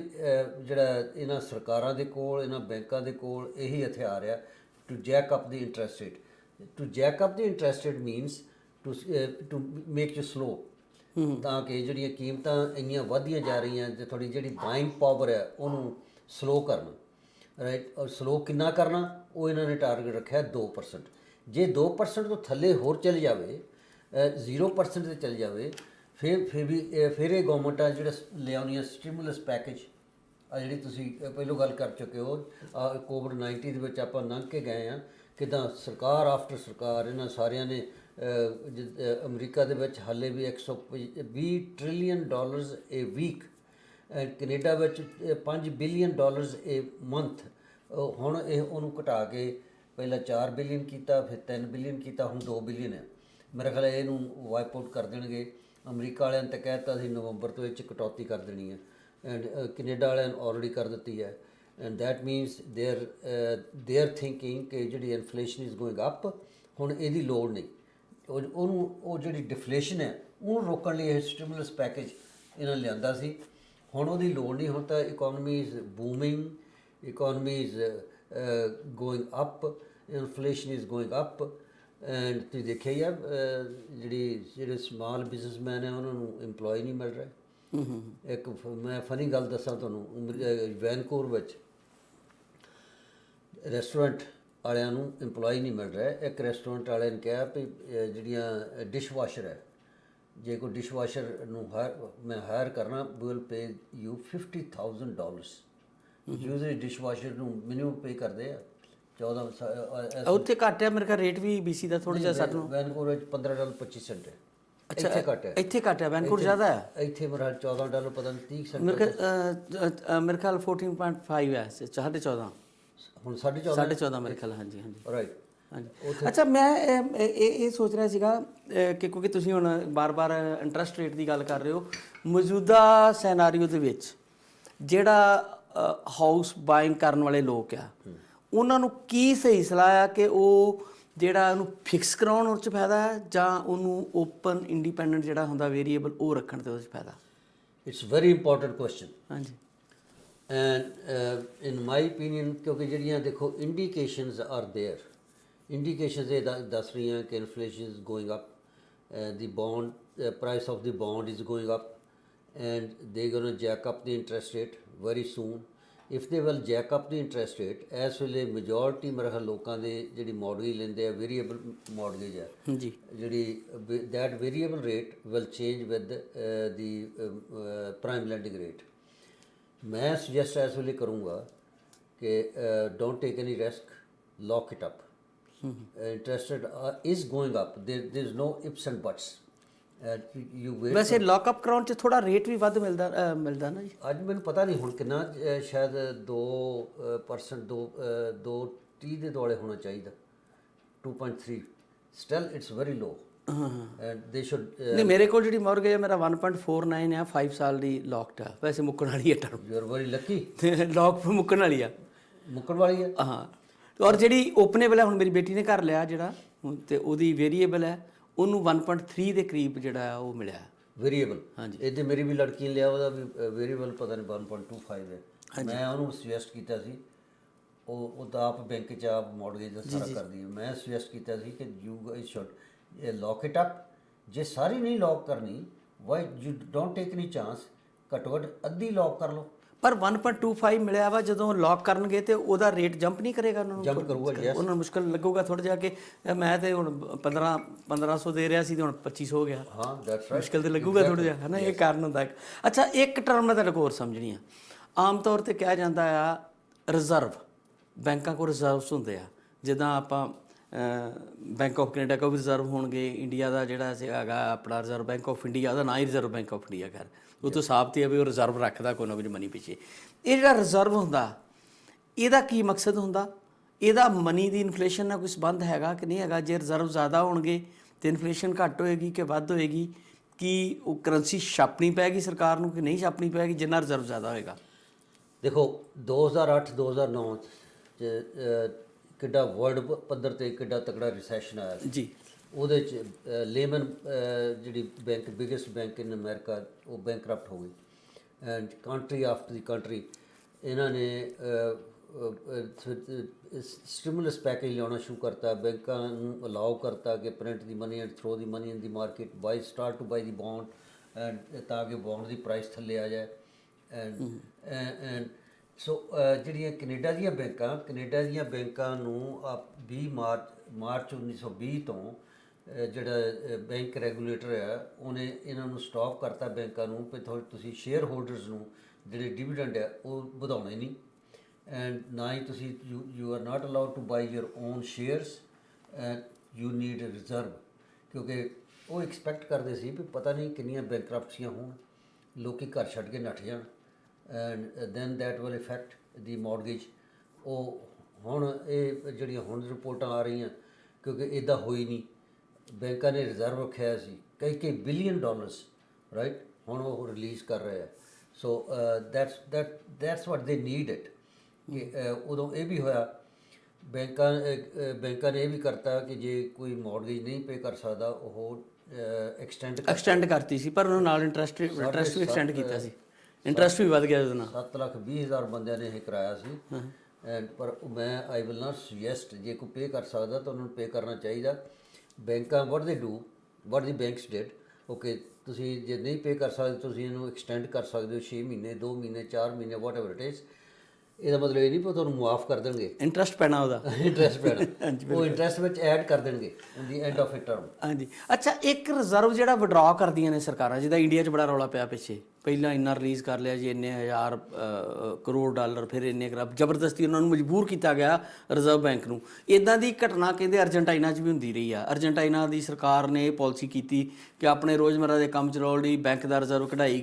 ਜਿਹੜਾ ਇਹਨਾਂ ਸਰਕਾਰਾਂ ਦੇ ਕੋਲ, ਇਹਨਾਂ ਬੈਂਕਾਂ ਦੇ ਕੋਲ ਇਹੀ ਹਥਿਆਰ ਆ, to jack up the interest rate. To jack up the interest rate means to make you slow, ਤਾਂ ਕਿ ਜਿਹੜੀਆਂ ਕੀਮਤਾਂ ਇੰਨੀਆਂ ਵੱਧਦੀਆਂ ਜਾ ਰਹੀਆਂ ਤੇ ਤੁਹਾਡੀ ਜਿਹੜੀ ਬਾਇੰਗ ਪਾਵਰ ਹੈ ਉਹਨੂੰ ਸਲੋ ਕਰਨਾ, ਰਾਈਟ। ਔਰ ਸਲੋ ਕਿੰਨਾ ਕਰਨਾ, ਉਹ ਇਹਨਾਂ ਨੇ ਟਾਰਗੇਟ ਰੱਖਿਆ 2%। ਜੇ 2% ਤੋਂ ਥੱਲੇ ਹੋਰ ਚਲੇ ਜਾਵੇ 0% ਤੇ ਚਲੇ ਜਾਵੇ ਫਿਰ ਇਹ ਗਵਰਨਮੈਂਟ ਆ ਜਿਹੜਾ ਲਿਆਉਣੀਆਂ ਸਟਿਮੂਲਸ ਪੈਕੇਜ ਆ ਜਿਹੜੀ ਤੁਸੀਂ ਪਹਿਲੋਂ ਗੱਲ ਕਰ ਚੁੱਕੇ ਹੋ ਕੋਵਿਡ-19 ਦੇ ਵਿੱਚ ਆਪਾਂ ਲੰਘ ਕੇ ਗਏ ਆ ਕਿੱਦਾਂ ਸਰਕਾਰ ਆਫਟਰ ਸਰਕਾਰ ਇਹਨਾਂ ਸਾਰਿਆਂ ਨੇ ਅਮਰੀਕਾ ਦੇ ਵਿੱਚ ਹਾਲੇ ਵੀ 120 ਟ੍ਰਿਲੀਅਨ ਡਾਲਰਸ ਏ ਵੀਕ ਕੈਨੇਡਾ ਵਿੱਚ 5 ਬਿਲੀਅਨ ਡਾਲਰਸ ਏ ਮੰਥ ਹੁਣ ਇਹ ਉਹਨੂੰ ਘਟਾ ਕੇ ਪਹਿਲਾਂ 4 ਬਿਲੀਅਨ ਕੀਤਾ ਫਿਰ 3 ਬਿਲੀਅਨ ਕੀਤਾ ਹੁਣ 2 ਬਿਲੀਅਨ ਹੈ ਮੇਰਾ ਖਿਆਲ ਹੈ ਇਹਨੂੰ ਵਾਈਪ ਆਊਟ ਕਰ ਦੇਣਗੇ ਅਮਰੀਕਾ ਵਾਲਿਆਂ ਨੇ ਤਾਂ ਕਹਿ ਦਿੱਤਾ ਸੀ ਨਵੰਬਰ ਤੋਂ ਇਹ 'ਚ ਕਟੌਤੀ ਕਰ ਦੇਣੀ ਹੈ ਐਂਡ ਕੈਨੇਡਾ ਵਾਲਿਆਂ ਨੇ ਆਲਰੇਡੀ ਕਰ ਦਿੱਤੀ ਹੈ and that means they are thinking ਕਿ ਜਿਹੜੀ ਇਨਫਲੇਸ਼ਨ ਇਜ਼ ਗੋਇੰਗ ਅਪ ਹੁਣ ਇਹਦੀ ਲੋੜ ਨਹੀਂ ਉਹ ਜਿਹੜੀ ਡਿਫਲੇਸ਼ਨ ਹੈ ਉਹਨੂੰ ਰੋਕਣ ਲਈ ਇਹ ਸਟਿਮੂਲਸ ਪੈਕੇਜ ਇਹਨਾਂ ਲਿਆਂਦਾ ਸੀ ਹੁਣ ਉਹਦੀ ਲੋੜ ਨਹੀਂ ਹੁਣ ਤਾਂ economy is booming economy is going up inflation is going up and ਤੁਸੀਂ ਦੇਖਿਆ ਹੀ ਆ ਜਿਹੜੇ ਸਮਾਲ ਬਿਜ਼ਨਸਮੈਨ ਹੈ ਉਹਨਾਂ ਨੂੰ EMPLOYE ਨਹੀਂ ਮਿਲ ਰਿਹਾ ਇੱਕ ਮੈਂ ਫਨੀ ਗੱਲ ਦੱਸਾਂ ਤੁਹਾਨੂੰ ਵੈਨਕੂਵਰ ਵਿੱਚ ਰੈਸਟੋਰੈਂਟ ਵਾਲਿਆਂ ਨੂੰ EMPLOYE ਨਹੀਂ ਮਿਲ ਰਿਹਾ ਇੱਕ ਰੈਸਟੋਰੈਂਟ ਵਾਲਿਆਂ ਨੇ ਕਿਹਾ ਵੀ ਜਿਹੜੀਆਂ ਡਿਸ਼ਵਾਸ਼ਰ ਹੈ ਜੇ ਕੋਈ ਡਿਸ਼ਵਾਸ਼ਰ ਨੂੰ ਮੈਂ ਹਾਇਰ ਕਰਨਾ will pay you $50,000 usually dishwasher ਨੂੰ ਮਿਨੀਮਮ ਪੇ ਕਰਦੇ ਆ 14 ਉੱਥੇ ਘੱਟ ਹੈ ਮੇਰੇ ਖਿਆਲ ਰੇਟ ਵੀ BC ਦਾ ਥੋੜਾ ਜਿਹਾ ਸਾਨੂੰ ਵੈਨਕੂਵਰ ਵਿੱਚ $15.25 ਹੈ ਅੱਛਾ ਇੱਥੇ ਘੱਟ ਹੈ ਇੱਥੇ ਘੱਟ ਹੈ ਵੈਨਕੂਵਰ ਜ਼ਿਆਦਾ ਹੈ ਇੱਥੇ ਮੇਰਾ $14 ਪਤਾ ਨਹੀਂ 30 ਮੇਰੇ ਖਿਆਲ 14.5 ਹੈ 14.5 ਹੁਣ 14.5 14.5 ਮੇਰੇ ਖਿਆਲ ਹਾਂਜੀ ਰਾਈਟ ਹਾਂਜੀ ਅੱਛਾ ਮੈਂ ਇਹ ਸੋਚ ਰਿਹਾ ਸੀਗਾ ਕਿ ਕਿਉਂਕਿ ਤੁਸੀਂ ਹੁਣ ਬਾਰ-ਬਾਰ ਇੰਟਰਸਟ ਰੇਟ ਦੀ ਗੱਲ ਕਰ ਰਹੇ ਹੋ ਮੌਜੂਦਾ ਸਿਨੈਰੀਓ ਦੇ ਵਿੱਚ ਜਿਹੜਾ ਹਾਊਸ ਬਾਇੰਗ ਕਰਨ ਵਾਲੇ ਲੋਕ ਆ ਉਹਨਾਂ ਨੂੰ ਕੀ ਸਹੀ ਸਲਾਹ ਆ ਕਿ ਉਹ ਜਿਹੜਾ ਉਹਨੂੰ ਫਿਕਸ ਕਰਾਉਣ ਉਹ 'ਚ ਫਾਇਦਾ ਹੈ ਜਾਂ ਉਹਨੂੰ ਓਪਨ ਇੰਡੀਪੈਂਡੈਂਟ ਜਿਹੜਾ ਹੁੰਦਾ ਵੇਰੀਏਬਲ ਉਹ ਰੱਖਣ ਤੇ ਉਹਦੇ 'ਚ ਫਾਇਦਾ ਇਟਸ ਵੈਰੀ ਇੰਪੋਰਟੈਂਟ ਕੁਐਸਚਨ ਹਾਂਜੀ ਐਂਡ ਇਨ ਮਾਈ ਓਪੀਨੀਅਨ ਕਿਉਂਕਿ ਜਿਹੜੀਆਂ ਦੇਖੋ ਇੰਡੀਕੇਸ਼ਨਸ ਆਰ ਦੇਅਰ ਇੰਡੀਕੇਸ਼ਨਸ ਇਹ ਦੱਸ ਰਹੀਆਂ ਕਿ inflation is going up the bond price of the bond is going up and they going to jack up the interest rate very soon if they will jack up the interest rate ਇਸ ਵੇਲੇ majority ਮੇਰੇ ਖਿਆਲ ਲੋਕਾਂ ਦੇ ਜਿਹੜੀ mortgage ਲੈਂਦੇ ਆ variable mortgage ਹੈ ਜੀ ਜਿਹੜੀ that variable rate will change with the prime lending rate ਮੈਂ ਸੁਜੈਸਟ ਇਸ ਵੇਲੇ ਕਰੂੰਗਾ ਕਿ don't take any risk lock it up interest is going up there is no ifs and buts you wait ਵੈਸੇ lock up ਕਰਾਉਣ 'ਚ ਥੋੜਾ rate ਵੀ ਵੱਧ ਮਿਲਦਾ ਨਾ ਜੀ ਅੱਜ ਮੈਨੂੰ ਪਤਾ ਨਹੀਂ ਹੁਣ ਕਿੰਨਾ ਸ਼ਾਇਦ 2% 2.30 ਦੇ ਦੁਆਲੇ ਹੋਣਾ ਚਾਹੀਦਾ 2.3 still it's very low and they should ਨਹੀਂ ਮੇਰੇ ਕੋਲ ਜਿਹੜੀ ਮੌਰਗੇਜ ਹੈ ਮੇਰਾ 1.49 ਆ 5 ਸਾਲ ਦੀ ਲੌਕਡ ਆ ਵੈਸੇ ਮੁੱਕਣ ਵਾਲੀ ਹੈ term you are very Lucky lock ਮੁੱਕਣ ਵਾਲੀ ਆ ਮੁੱਕਣ ਵਾਲੀ ਹੈ ਹਾਂ ਔਰ ਜਿਹੜੀ ਓਪਨੇਬਲ ਹੈ ਹੁਣ ਮੇਰੀ ਬੇਟੀ ਨੇ ਘਰ ਲਿਆ ਜਿਹੜਾ ਤੇ ਉਹਦੀ ਵੇਰੀਏਬਲ ਹੈ ਉਹਨੂੰ 1.3 ਦੇ ਕਰੀਬ ਜਿਹੜਾ ਉਹ ਮਿਲਿਆ ਵੇਰੀਏਬਲ ਹਾਂਜੀ ਇਹਦੇ ਮੇਰੀ ਵੀ ਲੜਕੀ ਨੇ ਲਿਆ ਉਹਦਾ ਵੀ ਵੇਰੀਏਬਲ ਪਤਾ ਨਹੀਂ 1.25 ਹੈ ਮੈਂ ਉਹਨੂੰ ਸੁਜੈਸਟ ਕੀਤਾ ਸੀ ਉਹ ਤਾਂ ਆਪ ਬੈਂਕ 'ਚ ਆਪ ਮੌਰਗੇਜ ਦਾ ਸਾਰਾ ਕਰਦੀ ਹੈ ਮੈਂ ਸੁਜੈਸਟ ਕੀਤਾ ਸੀ ਕਿ you should lock it up ਜੇ ਸਾਰੀ ਨਹੀਂ ਲੌਕ ਕਰਨੀ why you don't take any chance ਘੱਟੋ ਘੱਟ ਅੱਧੀ ਲੌਕ ਕਰ ਲਓ ਪਰ 1.25 ਮਿਲਿਆ ਵਾ ਜਦੋਂ ਲੌਕ ਕਰਨਗੇ ਤੇ ਉਹਦਾ ਰੇਟ ਜੰਪ ਨਹੀਂ ਕਰੇਗਾ ਉਹਨਾਂ ਨੂੰ ਜੰਪ ਕਰੂਗਾ ਯੈਸ ਉਹਨਾਂ ਨੂੰ ਮੁਸ਼ਕਲ ਲੱਗੂਗਾ ਥੋੜਾ ਜਿਹਾ ਕਿ ਮੈਂ ਤੇ ਹੁਣ 1500 ਦੇ ਰਿਹਾ ਸੀ ਤੇ ਹੁਣ 2500 ਹੋ ਗਿਆ ਹਾਂ ਦੈਟਸ ਰਾਈਟ ਮੁਸ਼ਕਲ ਤੇ ਲੱਗੂਗਾ ਥੋੜਾ ਜਿਹਾ ਹੈ ਨਾ ਇਹ ਕਾਰਨ ਹੁੰਦਾ ਅੱਛਾ ਇੱਕ ਟਰਮ ਮੈਂ ਤੁਹਾਡੇ ਕੋਲ ਹੋਰ ਸਮਝਣੀ ਆ ਆਮ ਤੌਰ ਤੇ ਕਿਹਾ ਜਾਂਦਾ ਆ ਰਿਜ਼ਰਵ ਬੈਂਕਾਂ ਕੋਲ ਰਿਜ਼ਰਵਸ ਹੁੰਦੇ ਆ ਜਿੱਦਾਂ ਆਪਾਂ ਬੈਂਕ ਆਫ ਕੈਨੇਡਾ ਕੋਲ ਵੀ ਰਿਜ਼ਰਵ ਹੋਣਗੇ ਇੰਡੀਆ ਦਾ ਜਿਹੜਾ ਹੈਗਾ ਆਪਣਾ ਰਿਜ਼ਰਵ ਬੈਂਕ ਆਫ ਇੰਡੀਆ ਉਹਦਾ ਨਾਂ ਹੀ ਰਿਜ਼ਰਵ ਬੈਂਕ ਆਫ ਇੰਡੀਆ ਕਰ ਉਹ ਤੋਂ ਸਾਬਤ ਹੀ ਆ ਵੀ ਉਹ ਰਿਜ਼ਰਵ ਰੱਖਦਾ ਕੋਈ ਨਾ ਕੋਈ ਮਨੀ ਪਿੱਛੇ ਇਹ ਜਿਹੜਾ ਰਿਜ਼ਰਵ ਹੁੰਦਾ ਇਹਦਾ ਕੀ ਮਕਸਦ ਹੁੰਦਾ ਇਹਦਾ ਮਨੀ ਦੀ ਇਨਫਲੇਸ਼ਨ ਨਾਲ ਕੋਈ ਸੰਬੰਧ ਹੈਗਾ ਕਿ ਨਹੀਂ ਹੈਗਾ ਜੇ ਰਿਜ਼ਰਵ ਜ਼ਿਆਦਾ ਹੋਣਗੇ ਤੇ ਇਨਫਲੇਸ਼ਨ ਘੱਟ ਹੋਏਗੀ ਕਿ ਵੱਧ ਹੋਏਗੀ ਕਿ ਉਹ ਕਰੰਸੀ ਛਾਪਣੀ ਪੈਗੀ ਸਰਕਾਰ ਨੂੰ ਕਿ ਨਹੀਂ ਛਾਪਣੀ ਪੈਗੀ ਜਿੰਨਾ ਰਿਜ਼ਰਵ ਜ਼ਿਆਦਾ ਹੋਏਗਾ ਦੇਖੋ 2008 2009 ਚ ਕਿੱਡਾ ਵਰਲਡ ਪੱਧਰ ਤੇ ਕਿੱਡਾ ਤਕੜਾ ਰਿਸੈਸ਼ਨ ਆਇਆ ਸੀ ਜੀ ਉਹਦੇ ਚ ਲੇਮਨ ਜਿਹੜੀ ਬੈਂਕ ਬਿਗੇਸਟ ਬੈਂਕ ਇਨ ਅਮਰੀਕਾ ਉਹ ਬੈਂਕਰਪਟ ਹੋ ਗਈ and country after the country ਇਹਨਾਂ ਨੇ ਸਟਿਮੂਲਸ ਪੈਕੇਜ ਲਿਆਉਣਾ ਸ਼ੁਰੂ ਕਰਤਾ ਬੈਂਕਾਂ ਨੂੰ ਅਲਾਉ ਕਰਤਾ ਕਿ print the money and throw the money in the market by start to buy the bond and ਤਾਂ ਕਿ ਬੌਂਡ ਦੀ ਪ੍ਰਾਈਸ ਥੱਲੇ ਆ ਜਾਏ ਐਂਡ ਸੋ ਜਿਹੜੀਆਂ ਕੈਨੇਡਾ ਦੀਆਂ ਬੈਂਕਾਂ ਨੂੰ 20 ਮਾਰਚ ਮਾਰਚ 1920 ਤੋਂ ਜਿਹੜਾ ਬੈਂਕ ਰੈਗੂਲੇਟਰ ਹੈ ਉਹਨੇ ਇਹਨਾਂ ਨੂੰ ਸਟਾਪ ਕਰਤਾ ਬੈਂਕਾਂ ਨੂੰ ਕਿ ਤੁਸੀਂ ਸ਼ੇਅਰ ਹੋਲਡਰਸ ਨੂੰ ਜਿਹੜੇ ਡਿਵੀਡੈਂਡ ਹੈ ਉਹ ਵਧਾਉਣੇ ਨਹੀਂ, ਐਂਡ ਨਾ ਹੀ ਤੁਸੀਂ you are not allowed to buy your own shares and you need reserve, ਕਿਉਂਕਿ ਉਹ ਐਕਸਪੈਕਟ ਕਰਦੇ ਸੀ ਵੀ ਪਤਾ ਨਹੀਂ ਕਿੰਨੀਆਂ ਬੈਂਕਰਪਸੀਆਂ ਹੋਣ, ਲੋਕੀ ਘਰ ਛੱਡ ਕੇ ਨੱਠ ਜਾਣ, and then that will affect the mortgage. ਉਹ ਹੁਣ ਇਹ ਜਿਹੜੀਆਂ ਹੁਣ ਰਿਪੋਰਟਾਂ ਆ ਰਹੀਆਂ, ਕਿਉਂਕਿ ਇੱਦਾਂ ਹੋਈ ਨਹੀਂ, ਬੈਂਕਾਂ ਨੇ ਰਿਜ਼ਰਵ ਰੱਖਿਆ ਸੀ ਕਈ ਬਿਲੀਅਨ ਡਾਲਰਸ, ਰਾਈਟ, ਹੁਣ ਉਹ ਰਿਲੀਜ਼ ਕਰ ਰਹੇ ਆ। ਸੋ ਦੈਟਸ ਵਾਟ ਦੇ ਨੀਡ ਇਟ। ਕਿ ਉਦੋਂ ਇਹ ਵੀ ਹੋਇਆ, ਬੈਂਕਾਂ ਨੇ ਇਹ ਵੀ ਕਰਤਾ ਕਿ ਜੇ ਕੋਈ ਮੌਰਗੇਜ ਨਹੀਂ ਪੇ ਕਰ ਸਕਦਾ ਉਹ ਐਕਸਟੈਂਡ ਕਰਤੀ ਸੀ, ਪਰ ਉਹਨਾਂ ਨਾਲ ਇੰਟਰਸਟ ਵੀ ਐਕਸਟੈਂਡ ਕੀਤਾ ਸੀ, ਇੰਟਰਸਟ ਵੀ ਵੱਧ ਗਿਆ ਉਹਦੇ ਨਾਲ। 7,20,000 ਬੰਦਿਆਂ ਨੇ ਇਹ ਕਰਾਇਆ ਸੀ। ਐਂਡ ਪਰ ਮੈਂ ਆਈ ਵਿਲ ਨਾਟ ਸੁਜੈਸਟ, ਜੇ ਕੋਈ ਪੇ ਕਰ ਸਕਦਾ ਤਾਂ ਉਹਨਾਂ ਨੂੰ ਪੇ ਕਰਨਾ ਚਾਹੀਦਾ। ਬੈਂਕਾਂ what the banks did, okay ਤੁਸੀਂ ਜੇ ਨਹੀਂ ਪੇ ਕਰ ਸਕਦੇ ਤੁਸੀਂ ਇਹਨੂੰ ਐਕਸਟੈਂਡ ਕਰ ਸਕਦੇ ਹੋ 6 ਮਹੀਨੇ 2 ਮਹੀਨੇ 4 ਮਹੀਨੇ ਵਾਟ ਐਵਰ ਇਟ ਇਜ਼। ਇਹਦਾ ਮਤਲਬ ਇਹ ਨਹੀਂ ਕਿ ਤੁਹਾਨੂੰ ਮੁਆਫ ਕਰ ਦੇਣਗੇ, ਇੰਟਰਸਟ ਪੈਣਾ ਉਹਦਾ, ਇੰਟਰਸਟ ਪੈਣਾ, ਉਹ ਇੰਟਰਸਟ ਵਿੱਚ ਐਡ ਕਰ ਦੇਣਗੇ ਇਨ ਦੀ ਐਂਡ ਆਫ ਇਟ ਟਰਮ। ਹਾਂਜੀ, ਅੱਛਾ, ਇੱਕ ਰਿਜ਼ਰਵ ਜਿਹੜਾ ਵਿਡਰਾ ਕਰਦੀਆਂ ਨੇ ਸਰਕਾਰਾਂ, ਜਿਹਦਾ ਇੰਡੀਆ 'ਚ ਬੜਾ ਰੌਲਾ ਪਿਆ ਪਿੱਛੇ, ਪਹਿਲਾਂ ਇੰਨਾ ਰਿਲੀਜ਼ ਕਰ ਲਿਆ ਜੀ, ਇੰਨੇ ਹਜ਼ਾਰ ਕਰੋੜ ਡਾਲਰ, ਫਿਰ ਇੰਨੇ ਕਰਬ, ਜ਼ਬਰਦਸਤੀ ਉਹਨਾਂ ਨੂੰ ਮਜਬੂਰ ਕੀਤਾ ਗਿਆ ਰਿਜ਼ਰਵ ਬੈਂਕ ਨੂੰ। ਇਦਾਂ ਦੀ ਘਟਨਾ ਕਹਿੰਦੇ ਅਰਜਨਟਾਈਨਾ 'ਚ ਵੀ ਹੁੰਦੀ ਰਹੀ ਆ। ਅਰਜਨਟਾਈਨਾ ਦੀ ਸਰਕਾਰ ਨੇ ਇਹ ਪਾਲਿਸੀ ਕੀਤੀ ਕਿ ਆਪਣੇ ਰੋਜ਼ਮर्रा ਦੇ ਕੰਮ ਚਲਾਉਣ ਲਈ ਬੈਂਕ ਦਾ ਰਿਜ਼ਰਵ ਕਢਾਈ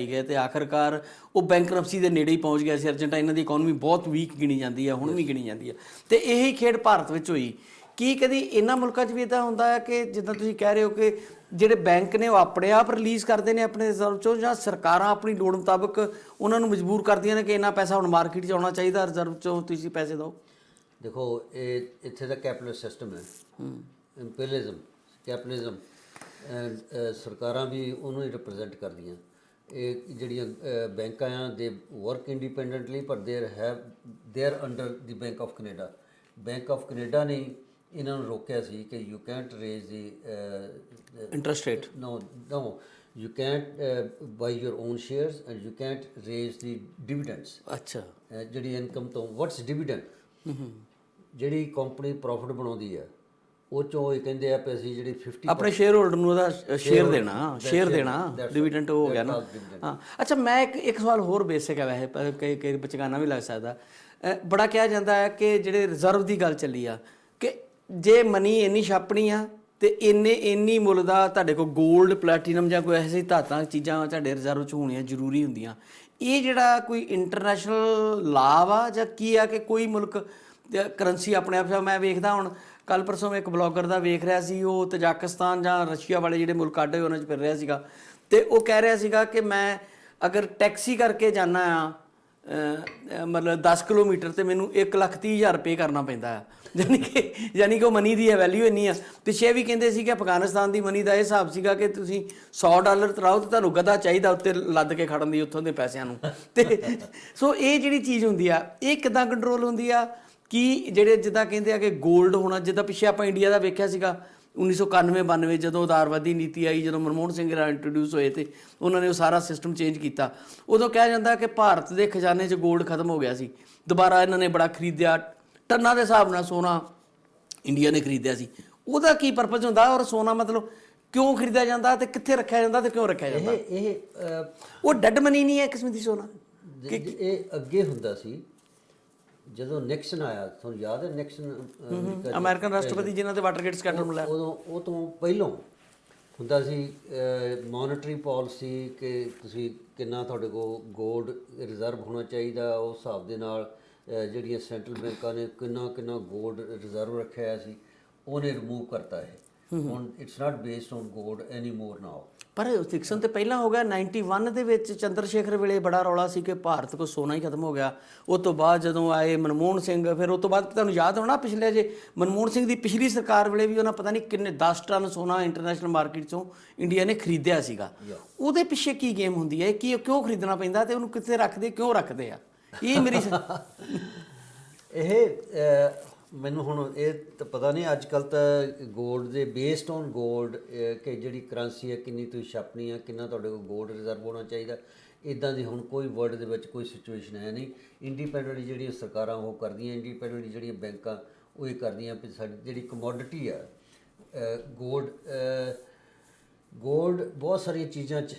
ਗਏ ਤੇ ਆਖਰਕਾਰ ਉਹ ਬੈਂਕਰਪਸੀ ਦੇ ਨੇੜੇ ਹੀ ਪਹੁੰਚ ਗਿਆ ਸੀ। ਅਰਜਨਟਾਈਨਾ ਦੀ ਇਕਨੋਮੀ ਬਹੁਤ ਵੀਕ ਗਿਣੀ ਜਾਂਦੀ ਆ, ਹੁਣ ਵੀ ਗਿਣੀ ਜਾਂਦੀ ਆ, ਤੇ ਇਹੀ ਖੇਡ ਭਾਰਤ ਵਿੱਚ ਹੋਈ। ਕੀ ਕਦੀ ਇਹਨਾਂ ਮੁਲਕਾਂ 'ਚ ਵੀ ਇੱਦਾਂ ਹੁੰਦਾ ਹੈ ਕਿ ਜਿੱਦਾਂ ਤੁਸੀਂ ਕਹਿ ਰਹੇ ਹੋ ਕਿ ਜਿਹੜੇ ਬੈਂਕ ਨੇ ਉਹ ਆਪਣੇ ਆਪ ਰਿਲੀਜ਼ ਕਰਦੇ ਨੇ ਆਪਣੇ ਰਿਜ਼ਰਵ 'ਚੋਂ, ਜਾਂ ਸਰਕਾਰਾਂ ਆਪਣੀ ਲੋੜ ਮੁਤਾਬਕ ਉਹਨਾਂ ਨੂੰ ਮਜਬੂਰ ਕਰਦੀਆਂ ਨੇ ਕਿ ਇੰਨਾ ਪੈਸਾ ਹੁਣ ਮਾਰਕੀਟ 'ਚ ਆਉਣਾ ਚਾਹੀਦਾ, ਰਿਜ਼ਰਵ 'ਚੋਂ ਤੁਸੀਂ ਪੈਸੇ ਦਿਓ? ਦੇਖੋ, ਇਹ ਇੱਥੇ ਦਾ ਕੈਪੀਟਲਿਸਟ ਸਿਸਟਮ ਹੈ, ਇੰਪੀਰੀਅਲਿਜ਼ਮ, ਕੈਪੀਟਲਿਜ਼ਮ, ਐਂਡ ਸਰਕਾਰਾਂ ਵੀ ਉਹਨੂੰ ਹੀ ਰਿਪਰੈਜ਼ੈਂਟ ਕਰਦੀਆਂ। ਇਹ ਜਿਹੜੀਆਂ ਬੈਂਕਾਂ ਆ ਦੇ ਵਰਕ ਇੰਡੀਪੈਂਡੈਂਟਲੀ, ਪਰ there under the Bank of Canada. Bank of Canada ਨੇ ਇਹਨਾਂ ਨੂੰ ਰੋਕਿਆ ਸੀ ਕਿ you cantt raise the interest rate, no, you can't buy your own shares and you can't raise the dividends। ਅੱਛਾ, ਜਿਹੜੀ ਇਨਕਮ ਤੋਂ what's dividend, ਜਿਹੜੀ company profit ਬਣਾਉਂਦੀ ਹੈ ਉਹ ਚੋਂ ਇਹ ਕਹਿੰਦੇ ਆ ਕਿ ਅਸੀਂ ਜਿਹੜੀ 50 ਆਪਣੇ ਸ਼ੇਅਰ ਹੋਲਡਰ ਨੂੰ ਉਹਦਾ ਸ਼ੇਅਰ ਦੇਣਾ, ਡਿਵੀਡੈਂਟ ਹੋ ਗਿਆ ਨਾ। ਹਾਂ, ਅੱਛਾ, ਮੈਂ ਇੱਕ ਸਵਾਲ ਹੋਰ ਬੇਸਿਕ ਹੈ, ਵੈਸੇ ਕਈ ਬਚਕਾਨਾ ਵੀ ਲੱਗ ਸਕਦਾ। ਬੜਾ ਕਿਹਾ ਜਾਂਦਾ ਹੈ ਕਿ ਜਿਹੜੇ ਰਿਜ਼ਰਵ ਦੀ ਗੱਲ ਚੱਲੀ ਆ ਕਿ ਜੇ ਮਨੀ ਇੰਨੀ ਛਾਪਣੀ ਆ ਤੇ ਇੰਨੀ ਮੁੱਲ ਦਾ ਤੁਹਾਡੇ ਕੋਲ ਗੋਲਡ, ਪਲੈਟੀਨਮ ਜਾਂ ਕੋਈ ਐਸੀ ਧਾਤਾਂ ਚੀਜ਼ਾਂ ਤੁਹਾਡੇ ਰਿਜ਼ਰਵ 'ਚ ਹੋਣੀਆਂ ਜ਼ਰੂਰੀ ਹੁੰਦੀਆਂ। ਇਹ ਜਿਹੜਾ ਕੋਈ ਇੰਟਰਨੈਸ਼ਨਲ ਲਾਅ ਵਾ ਜਾਂ ਕੀ ਆ ਕਿ ਕੋਈ ਮੁਲਕ ਕਰੰਸੀ ਆਪਣੇ ਆਪ? ਮੈਂ ਵੇਖਦਾ ਹੁਣ ਕੱਲ੍ਹ ਪਰਸੋਂ ਮੈਂ ਇੱਕ ਬਲੌਗਰ ਦਾ ਵੇਖ ਰਿਹਾ ਸੀ, ਉਹ ਤਜਾਕਿਸਤਾਨ ਜਾਂ ਰਸ਼ੀਆ ਵਾਲੇ ਜਿਹੜੇ ਮੁਲਕ ਆਡੇ ਉਹਨਾਂ 'ਚ ਫਿਰ ਰਿਹਾ ਸੀਗਾ, ਤੇ ਉਹ ਕਹਿ ਰਿਹਾ ਸੀਗਾ ਕਿ ਮੈਂ ਅਗਰ ਟੈਕਸੀ ਕਰਕੇ ਜਾਂਦਾ ਆ ਮਤਲਬ 10 ਕਿਲੋਮੀਟਰ ਤੇ ਮੈਨੂੰ 1,30,000 ਰੁਪਏ ਕਰਨਾ ਪੈਂਦਾ ਆ। ਯਾਨੀ ਕਿ ਉਹ ਮਨੀ ਦੀ ਵੈਲਿਊ ਇੰਨੀ ਆ। ਪਿੱਛੇ ਵੀ ਕਹਿੰਦੇ ਸੀ ਕਿ ਅਫਗਾਨਿਸਤਾਨ ਦੀ ਮਨੀ ਦਾ ਇਹ ਹਿਸਾਬ ਸੀਗਾ ਕਿ ਤੁਸੀਂ $100 ਤਰਾਓ ਤੇ ਤੁਹਾਨੂੰ ਗਧਾ ਚਾਹੀਦਾ ਉੱਤੇ ਲੱਦ ਕੇ ਖੜਨ ਦੀ ਉੱਥੋਂ ਦੇ ਪੈਸਿਆਂ ਨੂੰ। ਤੇ ਸੋ ਇਹ ਜਿਹੜੀ ਚੀਜ਼ ਹੁੰਦੀ ਆ, ਇਹ ਕਿੱਦਾਂ ਕੰਟਰੋਲ ਹੁੰਦੀ ਆ? ਕੀ ਜਿਹੜੇ ਜਿੱਦਾਂ ਕਹਿੰਦੇ ਆ ਕਿ ਗੋਲਡ ਹੋਣਾ, ਜਿੱਦਾਂ ਪਿੱਛੇ ਆਪਾਂ ਇੰਡੀਆ ਦਾ ਵੇਖਿਆ ਸੀਗਾ 1991-92 ਜਦੋਂ ਉਦਾਰਵਾਦੀ ਨੀਤੀ ਆਈ, ਜਦੋਂ ਮਨਮੋਹਨ ਸਿੰਘ ਇੰਟਰੋਡਿਊਸ ਹੋਏ ਤੇ ਉਹਨਾਂ ਨੇ ਉਹ ਸਾਰਾ ਸਿਸਟਮ ਚੇਂਜ ਕੀਤਾ। ਉਦੋਂ ਕਿਹਾ ਜਾਂਦਾ ਕਿ ਭਾਰਤ ਦੇ ਖਜ਼ਾਨੇ 'ਚ ਗੋਲਡ ਖਤਮ ਹੋ ਗਿਆ ਸੀ। ਦੁਬਾਰਾ ਇਹਨਾਂ ਨੇ ਬੜਾ ਖਰੀਦਿਆ, ਟਨਾਂ ਦੇ ਹਿਸਾਬ ਨਾਲ ਸੋਨਾ ਇੰਡੀਆ ਨੇ ਖਰੀਦਿਆ ਸੀ। ਉਹਦਾ ਕੀ ਪਰਪਸ ਹੁੰਦਾ, ਔਰ ਸੋਨਾ ਮਤਲਬ ਕਿਉਂ ਖਰੀਦਿਆ ਜਾਂਦਾ ਤੇ ਕਿੱਥੇ ਰੱਖਿਆ ਜਾਂਦਾ ਤੇ ਕਿਉਂ ਰੱਖਿਆ ਜਾਂਦਾ? ਉਹ ਡੈਡ ਮਨੀ ਨਹੀਂ ਹੈ ਕਿਸਮ ਦੀ ਸੋਨਾ? ਇਹ ਅੱਗੇ ਹੁੰਦਾ ਸੀ ਜਦੋਂ ਨਿਕਸਨ ਆਇਆ, ਤੁਹਾਨੂੰ ਯਾਦ ਹੈ ਨਿਕਸਨ ਅਮਰੀਕਨ ਰਾਸ਼ਟਰਪਤੀ ਜਿਨ੍ਹਾਂ ਤੇ ਵਾਟਰਗੇਟ ਸਕੈਂਡਲ ਮਿਲਿਆ, ਉਦੋਂ ਉਹ ਤੋਂ ਪਹਿਲਾਂ ਹੁੰਦਾ ਸੀ ਮੋਨਿਟਰੀ ਪਾਲਿਸੀ ਕਿ ਤੁਸੀਂ ਕਿੰਨਾ ਤੁਹਾਡੇ ਕੋਲ ਗੋਲਡ ਰਿਜ਼ਰਵ ਹੋਣਾ ਚਾਹੀਦਾ। ਉਸ ਹਿਸਾਬ ਦੇ ਨਾਲ ਜਿਹੜੀਆਂ ਸੈਂਟਰਲ ਬੈਂਕਾਂ ਨੇ ਕਿੰਨਾ ਗੋਲਡ ਰਿਜ਼ਰਵ ਰੱਖਿਆ ਹੋਇਆ ਸੀ, ਉਹਨੇ ਰਿਮੂਵ ਕਰਤਾ ਹੈ। ਹੁਣ it's not based on gold any more now. ਪਰ ਨਿਕਸਨ ਤੇ ਪਹਿਲਾਂ ਹੋ ਗਿਆ। 91 ਦੇ ਵਿੱਚ ਚੰਦਰ ਸ਼ੇਖਰ ਵੇਲੇ ਬੜਾ ਰੌਲਾ ਸੀ ਕਿ ਭਾਰਤ ਕੋਲ ਸੋਨਾ ਹੀ ਖਤਮ ਹੋ ਗਿਆ। ਉਸ ਤੋਂ ਬਾਅਦ ਜਦੋਂ ਆਏ ਮਨਮੋਹਨ ਸਿੰਘ, ਫਿਰ ਉਸ ਤੋਂ ਬਾਅਦ ਤੁਹਾਨੂੰ ਯਾਦ ਹੋਣਾ ਪਿਛਲੇ ਜੇ ਮਨਮੋਹਨ ਸਿੰਘ ਦੀ ਪਿਛਲੀ ਸਰਕਾਰ ਵੇਲੇ ਵੀ ਉਹਨਾਂ ਪਤਾ ਨਹੀਂ ਕਿੰਨੇ 10 ਟਨ ਸੋਨਾ ਇੰਟਰਨੈਸ਼ਨਲ ਮਾਰਕੀਟ 'ਚੋਂ ਇੰਡੀਆ ਨੇ ਖਰੀਦਿਆ ਸੀਗਾ। ਉਹਦੇ ਪਿੱਛੇ ਕੀ ਗੇਮ ਹੁੰਦੀ ਹੈ? ਕੀ ਕਿਉਂ ਖਰੀਦਣਾ ਪੈਂਦਾ ਤੇ ਉਹਨੂੰ ਕਿੱਥੇ ਰੱਖਦੇ, ਕਿਉਂ ਰੱਖਦੇ ਆ? ਇਹ ਮੇਰੀ ਮੈਨੂੰ ਹੁਣ ਇਹ ਤਾਂ ਪਤਾ ਨਹੀਂ। ਅੱਜ ਕੱਲ੍ਹ ਤਾਂ ਗੋਲਡ ਦੇ ਬੇਸਡ ਔਨ ਗੋਲਡ ਕਿ ਜਿਹੜੀ ਕਰੰਸੀ ਹੈ ਕਿੰਨੀ ਤੁਸੀਂ ਛਾਪਣੀ ਹੈ, ਕਿੰਨਾ ਤੁਹਾਡੇ ਕੋਲ ਗੋਲਡ ਰਿਜ਼ਰਵ ਹੋਣਾ ਚਾਹੀਦਾ, ਇੱਦਾਂ ਦੀ ਹੁਣ ਕੋਈ ਵਰਲਡ ਦੇ ਵਿੱਚ ਕੋਈ ਸਿਚੁਏਸ਼ਨ ਹੈ ਨਹੀਂ। ਇੰਡੀਪੈਂਡੈਂਟਲੀ ਜਿਹੜੀਆਂ ਸਰਕਾਰਾਂ ਉਹ ਕਰਦੀਆਂ, ਇੰਡੀਪੈਂਡੈਂਟਲੀ ਜਿਹੜੀਆਂ ਬੈਂਕਾਂ ਉਹ ਇਹ ਕਰਦੀਆਂ ਵੀ ਸਾਡੀ ਜਿਹੜੀ ਕਮੋਡਿਟੀ ਆ ਗੋਲਡ ਬਹੁਤ ਸਾਰੀਆਂ ਚੀਜ਼ਾਂ 'ਚ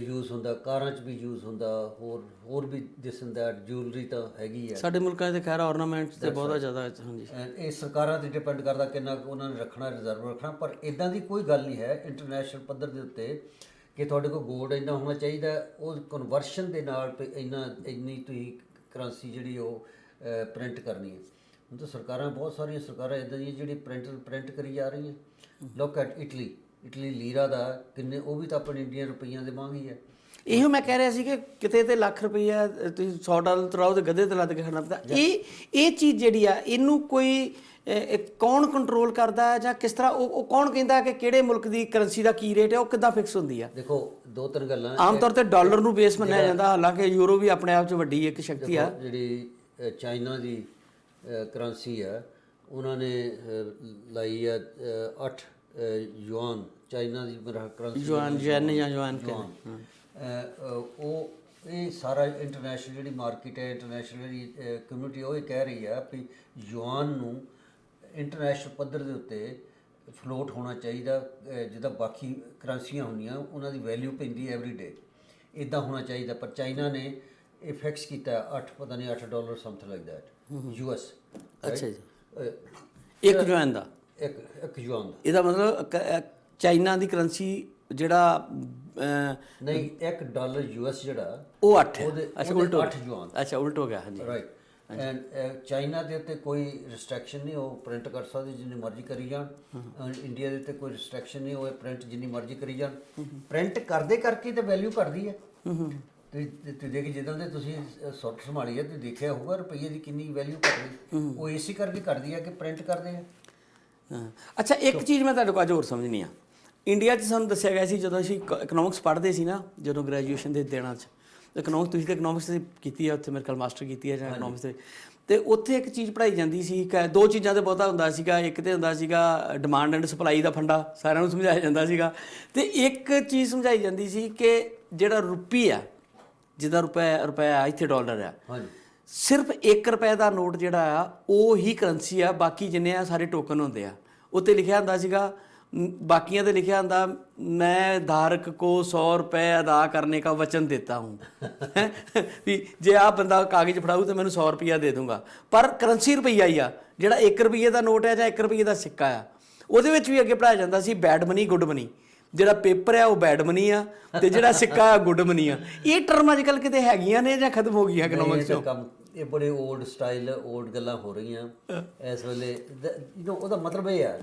ਯੂਜ਼ ਹੁੰਦਾ, ਕਾਰਾਂ 'ਚ ਵੀ ਯੂਜ਼ ਹੁੰਦਾ, ਹੋਰ ਵੀ ਦਿਸ ਐਂਡ ਦੈਟ, ਜੂਲਰੀ ਤਾਂ ਹੈਗੀ ਹੈ ਸਾਡੇ ਮੁਲਕਾਂ 'ਚ ਖੈਰ ornaments ਤੇ ਬਹੁਤ ਜ਼ਿਆਦਾ ਹਾਂਜੀ। ਇਹ ਸਰਕਾਰਾਂ 'ਤੇ ਡਿਪੈਂਡ ਕਰਦਾ ਕਿੰਨਾ ਕੁ ਉਹਨਾਂ ਨੇ ਰੱਖਣਾ, ਰਿਜ਼ਰਵ ਰੱਖਣਾ। ਪਰ ਇਦਾਂ ਦੀ ਕੋਈ ਗੱਲ ਨਹੀਂ ਹੈ ਇੰਟਰਨੈਸ਼ਨਲ ਪੱਧਰ ਦੇ ਉੱਤੇ ਕਿ ਤੁਹਾਡੇ ਕੋਲ ਗੋਲਡ ਇੰਨਾ ਹੋਣਾ ਚਾਹੀਦਾ, ਉਹ ਕਨਵਰਸ਼ਨ ਦੇ ਨਾਲ ਇੰਨੀ ਤੁਸੀਂ ਕਰੰਸੀ ਜਿਹੜੀ ਉਹ ਪ੍ਰਿੰਟ ਕਰਨੀ ਹੈ। ਹੁਣ ਤਾਂ ਸਰਕਾਰਾਂ ਬਹੁਤ ਸਾਰੀਆਂ ਸਰਕਾਰਾਂ ਇੱਦਾਂ ਦੀਆਂ ਜਿਹੜੀ ਪ੍ਰਿੰਟ ਕਰੀ ਜਾ ਰਹੀਆਂ। ਲੁੱਕ ਐਟ ਇਟਲੀ ਲੀਰਾ ਦਾ ਕਿੰਨੇ, ਉਹ ਵੀ ਤਾਂ ਆਪਣੇ ਇੰਡੀਅਨ ਰੁਪਈਆਂ ਦੇ ਵਾਂਗ ਹੀ ਹੈ। ਇਹੋ ਮੈਂ ਕਹਿ ਰਿਹਾ ਸੀ ਕਿ ਕਿਤੇ ਤੇ ਲੱਖ ਰੁਪਈਆ ਤੁਸੀਂ $100 ਤਰਾਓ ਤੇ ਗੱਦੇ ਤੇ ਲੱਦ ਕੇ ਖੜਨਾ ਪੈਂਦਾ। ਇਹ ਚੀਜ਼ ਜਿਹੜੀ ਆ ਇਹਨੂੰ ਕੋਈ ਕੌਣ ਕੰਟਰੋਲ ਕਰਦਾ ਹੈ ਜਾਂ ਕਿਸ ਤਰ੍ਹਾਂ ਉਹ ਕੌਣ ਕਹਿੰਦਾ ਕਿ ਕਿਹੜੇ ਮੁਲਕ ਦੀ ਕਰੰਸੀ ਦਾ ਕੀ ਰੇਟ ਹੈ, ਉਹ ਕਿੱਦਾਂ ਫਿਕਸ ਹੁੰਦੀ ਆ? ਦੇਖੋ ਦੋ ਤਿੰਨ ਗੱਲਾਂ। ਆਮ ਤੌਰ ਤੇ ਡਾਲਰ ਨੂੰ ਬੇਸ ਮੰਨਿਆ ਜਾਂਦਾ, ਹਾਲਾਂਕਿ ਯੂਰੋ ਵੀ ਆਪਣੇ ਆਪ 'ਚ ਵੱਡੀ ਇੱਕ ਸ਼ਕਤੀ ਆ। ਜਿਹੜੀ ਚਾਈਨਾ ਦੀ ਕਰੰਸੀ ਆ, ਉਹਨਾਂ ਨੇ ਲਾਈ ਆ 8 ਯੂਆਨ, ਚਾਈਨਾ ਦੀ ਕਰੰਸੀ ਯੂਆਨ ਜਾਂ ਯੂਆਨ ਉਹ ਇਹ ਸਾਰਾ ਇੰਟਰਨੈਸ਼ਨਲ ਜਿਹੜੀ ਮਾਰਕੀਟ ਹੈ, ਇੰਟਰਨੈਸ਼ਨਲ ਜਿਹੜੀ ਕਮਿਊਨਿਟੀ, ਉਹ ਇਹ ਕਹਿ ਰਹੀ ਆ ਵੀ ਯੂਆਨ ਨੂੰ ਇੰਟਰਨੈਸ਼ਨਲ ਪੱਧਰ ਦੇ ਉੱਤੇ ਫਲੋਟ ਹੋਣਾ ਚਾਹੀਦਾ, ਜਿੱਦਾਂ ਬਾਕੀ ਕਰੰਸੀਆਂ ਹੁੰਦੀਆਂ ਉਹਨਾਂ ਦੀ ਵੈਲਿਊ ਪੈਂਦੀ ਐਵਰੀ ਡੇ, ਇੱਦਾਂ ਹੋਣਾ ਚਾਹੀਦਾ। ਪਰ ਚਾਈਨਾ ਨੇ ਇਹ ਫਿਕਸ ਕੀਤਾ $8 ਸਮਥਿੰਗ ਲਾਈਕ ਦੈਟ ਯੂਐਸ। ਅੱਛਾ ਜੀ, ਇੱਕ ਯੂਆਨ ਦਾ, ਇੱਕ ਯੂਆਨ ਦਾ। ਇਹਦਾ ਮਤਲਬ ਚਾਈਨਾ ਦੀ ਕਰੰਸੀ ਜਿਹੜਾ ਨਹੀਂ, $1 ਯੂਐਸ ਜਿਹੜਾ ਉਹ 8 ਉਹਦੇ ਅੱਛਾ ਉਲਟ ਹੋ 8 ਯੂਆਨ। ਅੱਛਾ ਉਲਟ ਹੋ ਗਿਆ, ਹਾਂਜੀ ਰਾਈਟ। ਐਂਡ ਚਾਈਨਾ ਦੇ ਉੱਤੇ ਕੋਈ ਰਿਸਟ੍ਰਿਕਸ਼ਨ ਨਹੀਂ, ਉਹ ਪ੍ਰਿੰਟ ਕਰ ਸਕਦੇ ਜਿੰਨੀ ਮਰਜ਼ੀ ਕਰੀ ਜਾਣ। ਇੰਡੀਆ ਦੇ ਉੱਤੇ ਕੋਈ ਰਿਸਟ੍ਰਿਕਸ਼ਨ ਨਹੀਂ, ਉਹ ਪ੍ਰਿੰਟ ਜਿੰਨੀ ਮਰਜ਼ੀ ਕਰੀ ਜਾਣ। ਪ੍ਰਿੰਟ ਕਰਦੇ ਕਰਕੇ ਤਾਂ ਵੈਲਿਊ ਘਟਦੀ ਹੈ। ਤੁਸੀਂ ਦੇਖੀ ਜਿੱਦਾਂ ਦੇ ਤੁਸੀਂ ਸੁੱਟ ਸੰਭਾਲੀ ਹੈ, ਤੁਸੀਂ ਦੇਖਿਆ ਹੋਊਗਾ ਰੁਪਈਏ ਦੀ ਕਿੰਨੀ ਵੈਲਿਊ ਘਟ ਗਈ। ਉਹ ਇਸੇ ਕਰਕੇ ਘਟਦੀ ਹੈ ਕਿ ਪ੍ਰਿੰਟ ਕਰਦੇ ਆ। ਅੱਛਾ, ਇੱਕ ਚੀਜ਼ ਮੈਂ ਤੁਹਾਡੇ ਕੋਲ ਅੱਜ ਹੋਰ ਸਮਝਣੀ ਆ। ਇੰਡੀਆ 'ਚ ਸਾਨੂੰ ਦੱਸਿਆ ਗਿਆ ਸੀ ਜਦੋਂ ਅਸੀਂ ਇਕਨੋਮਿਕਸ ਪੜ੍ਹਦੇ ਸੀ ਨਾ, ਜਦੋਂ ਗ੍ਰੈਜੂਏਸ਼ਨ ਦੇ ਦਿਨਾਂ 'ਚ ਇਕਨੋਮਿਕਸ, ਤੁਸੀਂ ਤਾਂ ਇਕਨੋਮਿਕਸ ਕੀਤੀ ਹੈ ਉੱਥੇ, ਮੇਰੇ ਖਿਆਲ ਮਾਸਟਰ ਕੀਤੀ ਹੈ ਜਾਂ ਇਕਨੋਮਿਕਸ ਦੇ, ਅਤੇ ਉੱਥੇ ਇੱਕ ਚੀਜ਼ ਪੜ੍ਹਾਈ ਜਾਂਦੀ ਸੀ ਕਿ ਦੋ ਚੀਜ਼ਾਂ 'ਤੇ ਬਹੁਤਾ ਹੁੰਦਾ ਸੀਗਾ। ਇੱਕ ਤਾਂ ਹੁੰਦਾ ਸੀਗਾ ਡਿਮਾਂਡ ਐਂਡ ਸਪਲਾਈ ਦਾ ਫੰਡਾ, ਸਾਰਿਆਂ ਨੂੰ ਸਮਝਾਇਆ ਜਾਂਦਾ ਸੀਗਾ। ਅਤੇ ਇੱਕ ਚੀਜ਼ ਸਮਝਾਈ ਜਾਂਦੀ ਸੀ ਕਿ ਜਿਹੜਾ ਰੁਪਈ ਆ, ਜਿੱਦਾਂ ਰੁਪਇਆ ਇੱਥੇ ਡਾਲਰ ਆ, ਸਿਰਫ $1 ਦਾ ਨੋਟ ਜਿਹੜਾ ਆ ਉਹ ਹੀ ਕਰੰਸੀ ਆ, ਬਾਕੀ ਜਿੰਨੇ ਆ ਸਾਰੇ ਟੋਕਨ ਹੁੰਦੇ ਆ। ਉੱਤੇ ਲਿਖਿਆ ਹੁੰਦਾ ਸੀਗਾ, ਬਾਕੀਆਂ 'ਤੇ ਲਿਖਿਆ ਹੁੰਦਾ ਮੈਂ धारक को $100 ਅਦਾ ਕਰਨੇ का वचन देता हूँ ਵੀ ਜੇ ਆਹ ਬੰਦਾ ਕਾਗਜ਼ ਫੜਾਊ ਤਾਂ ਮੈਨੂੰ $100 ਦੇ ਦੂੰਗਾ। ਪਰ ਕਰੰਸੀ ਰੁਪਈਆ ਹੀ ਆ, ਜਿਹੜਾ $1 ਦਾ ਨੋਟ ਹੈ ਜਾਂ $1 ਦਾ ਸਿੱਕਾ ਆ, ਉਹਦੇ ਵਿੱਚ ਵੀ ਅੱਗੇ ਪੜ੍ਹਾਇਆ ਜਾਂਦਾ ਸੀ ਬੈਡ ਮਨੀ ਗੁੱਡ ਮਨੀ। ਜਿਹੜਾ ਪੇਪਰ ਆ ਉਹ ਬੈਡ ਮਨੀ ਆ ਤੇ ਜਿਹੜਾ ਸਿੱਕਾ ਆ ਗੁੱਡ ਮਨੀ ਆ। ਇਹ ਟਰਮ ਅੱਜ ਕੱਲ੍ਹ ਕਿਤੇ ਹੈਗੀਆਂ ਨੇ ਜਾਂ ਖਤਮ ਹੋ ਗਈਆਂ ਇਕਨੋਮਿਕਸ 'ਚੋਂ? ਇਹ ਬੜੇ ਓਲਡ ਸਟਾਈਲ, ਓਲਡ ਗੱਲਾਂ ਹੋ ਰਹੀਆਂ ਇਸ ਵੇਲੇ। ਉਹਦਾ ਮਤਲਬ ਇਹ ਆ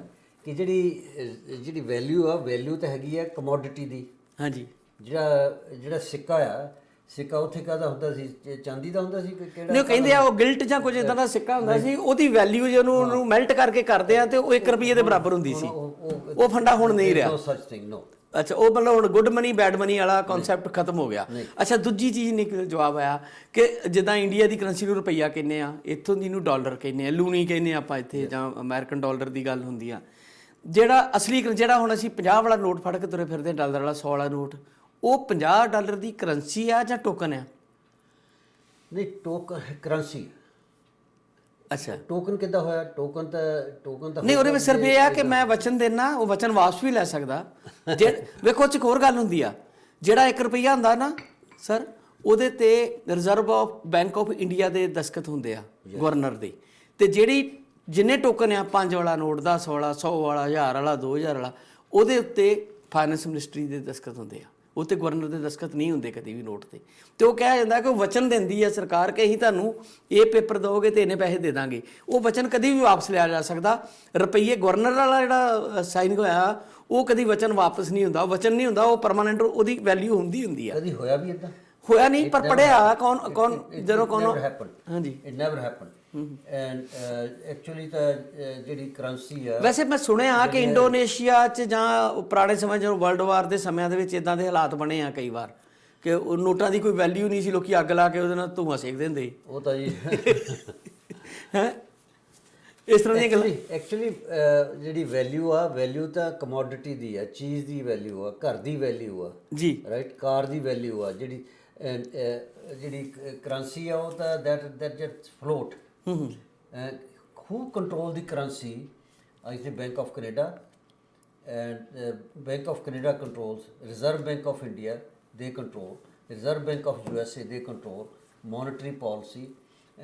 ਕਿ ਜਿਹੜੀ ਵੈਲਿਊ ਆ, ਵੈਲਿਊ ਤਾਂ ਹੈਗੀ ਆ ਕਮੋਡਿਟੀ ਦੀ। ਹਾਂਜੀ। ਜਿਹੜਾ ਸਿੱਕਾ ਆ, ਸਿੱਕਾ ਉੱਥੇ ਕਾਹਦਾ ਹੁੰਦਾ ਸੀ? ਚਾਂਦੀ ਦਾ ਹੁੰਦਾ ਸੀ ਕਿ ਕਿਹੜਾ? ਨਹੀਂ, ਕਹਿੰਦੇ ਆ ਉਹ ਗਿਲਟ ਜਾਂ ਕੁਝ ਇਦਾਂ ਦਾ ਸਿੱਕਾ ਹੁੰਦਾ ਸੀ, ਉਹਦੀ ਵੈਲਿਊ ਜੇ ਉਹਨੂੰ ਮੈਲਟ ਕਰਕੇ ਕਰਦੇ ਆ ਤੇ ਉਹ $1 ਦੇ ਬਰਾਬਰ ਹੁੰਦੀ ਸੀ। ਉਹ ਫੰਡਾ ਹੁਣ ਨਹੀਂ ਰਿਹਾ। ਨੋ ਸੱਚ ਥਿੰਗ, ਨੋ। ਅੱਛਾ, ਉਹ ਮਤਲਬ ਹੁਣ ਗੁੱਡ ਮਨੀ ਬੈਡ ਮਨੀ ਵਾਲਾ ਕਨਸੈਪਟ ਖਤਮ ਹੋ ਗਿਆ। ਅੱਛਾ, ਦੂਜੀ ਚੀਜ਼ ਨਿਕਲ ਜਵਾਬ ਆਇਆ ਕਿ ਜਿੱਦਾਂ ਇੰਡੀਆ ਦੀ ਕਰੰਸੀ ਨੂੰ ਰੁਪਈਆ ਕਹਿੰਦੇ ਆ, ਇੱਥੋਂ ਦੀ ਨੂੰ ਡਾਲਰ ਕਹਿੰਦੇ ਆ, ਲੂਣੀ ਕਹਿੰਦੇ ਆ ਆਪਾਂ ਇੱਥੇ, ਜਾਂ ਅਮਰੀਕਨ ਡਾਲਰ ਦੀ ਗੱਲ ਹੁੰਦੀ ਆ। ਜਿਹੜਾ ਅਸਲੀ ਜਿਹੜਾ ਹੁਣ ਅਸੀਂ 50 ਵਾਲਾ ਨੋਟ ਫੜ ਕੇ ਤੁਰੇ ਫਿਰਦੇ, ਡਾਲਰ ਵਾਲਾ 100 ਵਾਲਾ ਨੋਟ, ਉਹ $50 ਦੀ ਕਰੰਸੀ ਆ ਜਾਂ ਟੋਕਨ ਆ? ਨਹੀਂ, ਟੋਕਨ ਕਰੰਸੀ। ਅੱਛਾ, ਟੋਕਨ ਕਿੱਦਾਂ ਹੋਇਆ? ਟੋਕਨ ਤਾਂ ਨਹੀਂ, ਉਹਦੇ ਵਿੱਚ ਸਿਰਫ ਇਹ ਆ ਕਿ ਮੈਂ ਵਚਨ ਦੇਣਾ, ਉਹ ਵਚਨ ਵਾਪਸ ਵੀ ਲੈ ਸਕਦਾ। ਜੇ ਵੇਖੋ, ਚ ਇੱਕ ਹੋਰ ਗੱਲ ਹੁੰਦੀ ਆ, ਜਿਹੜਾ $1 ਹੁੰਦਾ ਨਾ ਸਰ, ਉਹਦੇ ਤੇ ਰਿਜ਼ਰਵ ਬੈਂਕ ਆਫ ਇੰਡੀਆ ਦੇ ਦਸਤਖਤ ਹੁੰਦੇ ਆ, ਗਵਰਨਰ ਦੇ। ਤੇ ਜਿਹੜੀ ਜਿੰਨੇ ਟੋਕਨ ਆ, 5 ਵਾਲਾ ਨੋਟ, 10 ਵਾਲਾ, 100 ਵਾਲਾ, 1000 ਵਾਲਾ, 2000 ਵਾਲਾ, ਉਹਦੇ ਉੱਤੇ ਫਾਈਨੈਂਸ ਮਿਨਿਸਟਰੀ ਦੇ ਦਸਤਖਤ ਹੁੰਦੇ ਆ। ਉੱਤੇ ਗਵਰਨਰ ਦੇ ਦਸਤਖਤ ਨਹੀਂ ਹੁੰਦੇ ਕਦੇ ਵੀ ਨੋਟ ਤੇ। ਤੇ ਉਹ ਕਿਹਾ ਜਾਂਦਾ ਕਿ ਉਹ ਵਚਨ ਦਿੰਦੀ ਹੈ ਸਰਕਾਰ ਕਿ ਅਸੀਂ ਤੁਹਾਨੂੰ ਇਹ ਪੇਪਰ ਦਿਓਗੇ ਤੇ ਇੰਨੇ ਪੈਸੇ ਦੇ ਦਾਂਗੇ। ਉਹ ਵਚਨ ਕਦੀ ਵੀ ਵਾਪਸ ਲਿਆ ਜਾ ਸਕਦਾ। ਰੁਪਈਏ ਗਵਰਨਰ ਵਾਲਾ ਜਿਹੜਾ ਸਾਈਨ ਹੋਇਆ, ਉਹ ਕਦੀ ਵਚਨ ਵਾਪਸ ਨਹੀਂ ਹੁੰਦਾ, ਵਚਨ ਨਹੀਂ ਹੁੰਦਾ, ਉਹ ਪਰਮਾਨੈਂਟ, ਉਹਦੀ ਵੈਲਿਊ ਹੁੰਦੀ ਆ। ਕਦੀ ਹੋਇਆ ਵੀ ਇਦਾਂ? ਹੋਇਆ ਨਹੀਂ, ਪਰ ਪੜਿਆ ਕੌਣ ਜਦੋਂ ਹਾਂਜੀ, it never happen. And actually ਤਾਂ ਜਿਹੜੀ ਕਰੰਸੀ ਆ, ਵੈਸੇ ਮੈਂ ਸੁਣਿਆ ਕਿ ਇੰਡੋਨੇਸ਼ੀਆ 'ਚ ਜਾਂ ਪੁਰਾਣੇ ਸਮੇਂ ਜਦੋਂ ਵਰਲਡ ਵਾਰ ਦੇ ਸਮਿਆਂ ਦੇ ਵਿੱਚ ਇਦਾਂ ਦੇ ਹਾਲਾਤ ਬਣੇ ਆ ਕਈ ਵਾਰ ਕਿ ਉਹ ਨੋਟਾਂ ਦੀ ਕੋਈ ਵੈਲਿਊ ਨਹੀਂ ਸੀ, ਲੋਕੀ ਅੱਗ ਲਾ ਕੇ ਉਹਦੇ ਨਾਲ ਧੂੰਆਂ ਸੇਕ ਦਿੰਦੇ। ਉਹ ਤਾਂ ਜੀ ਹੈ ਇਸ ਤਰ੍ਹਾਂ ਦੀਆਂ ਗੱਲਾਂ। ਐਕਚੁਅਲੀ ਜਿਹੜੀ ਵੈਲਿਊ ਆ, ਵੈਲਿਊ ਤਾਂ ਕਮੋਡਿਟੀ ਦੀ ਆ, ਚੀਜ਼ ਦੀ ਵੈਲਿਊ ਆ, ਘਰ ਦੀ ਵੈਲਿਊ ਆ ਜੀ, ਰਾਈਟ, ਕਾਰ ਦੀ ਵੈਲਿਊ ਆ। ਜਿਹੜੀ ਕਰੰਸੀ ਆ, ਉਹ ਤਾਂ that just float. who control the currency? I think Bank of Canada, and Bank of Canada controls Reserve Bank of India, they control Reserve Bank of USA, they control monetary policy,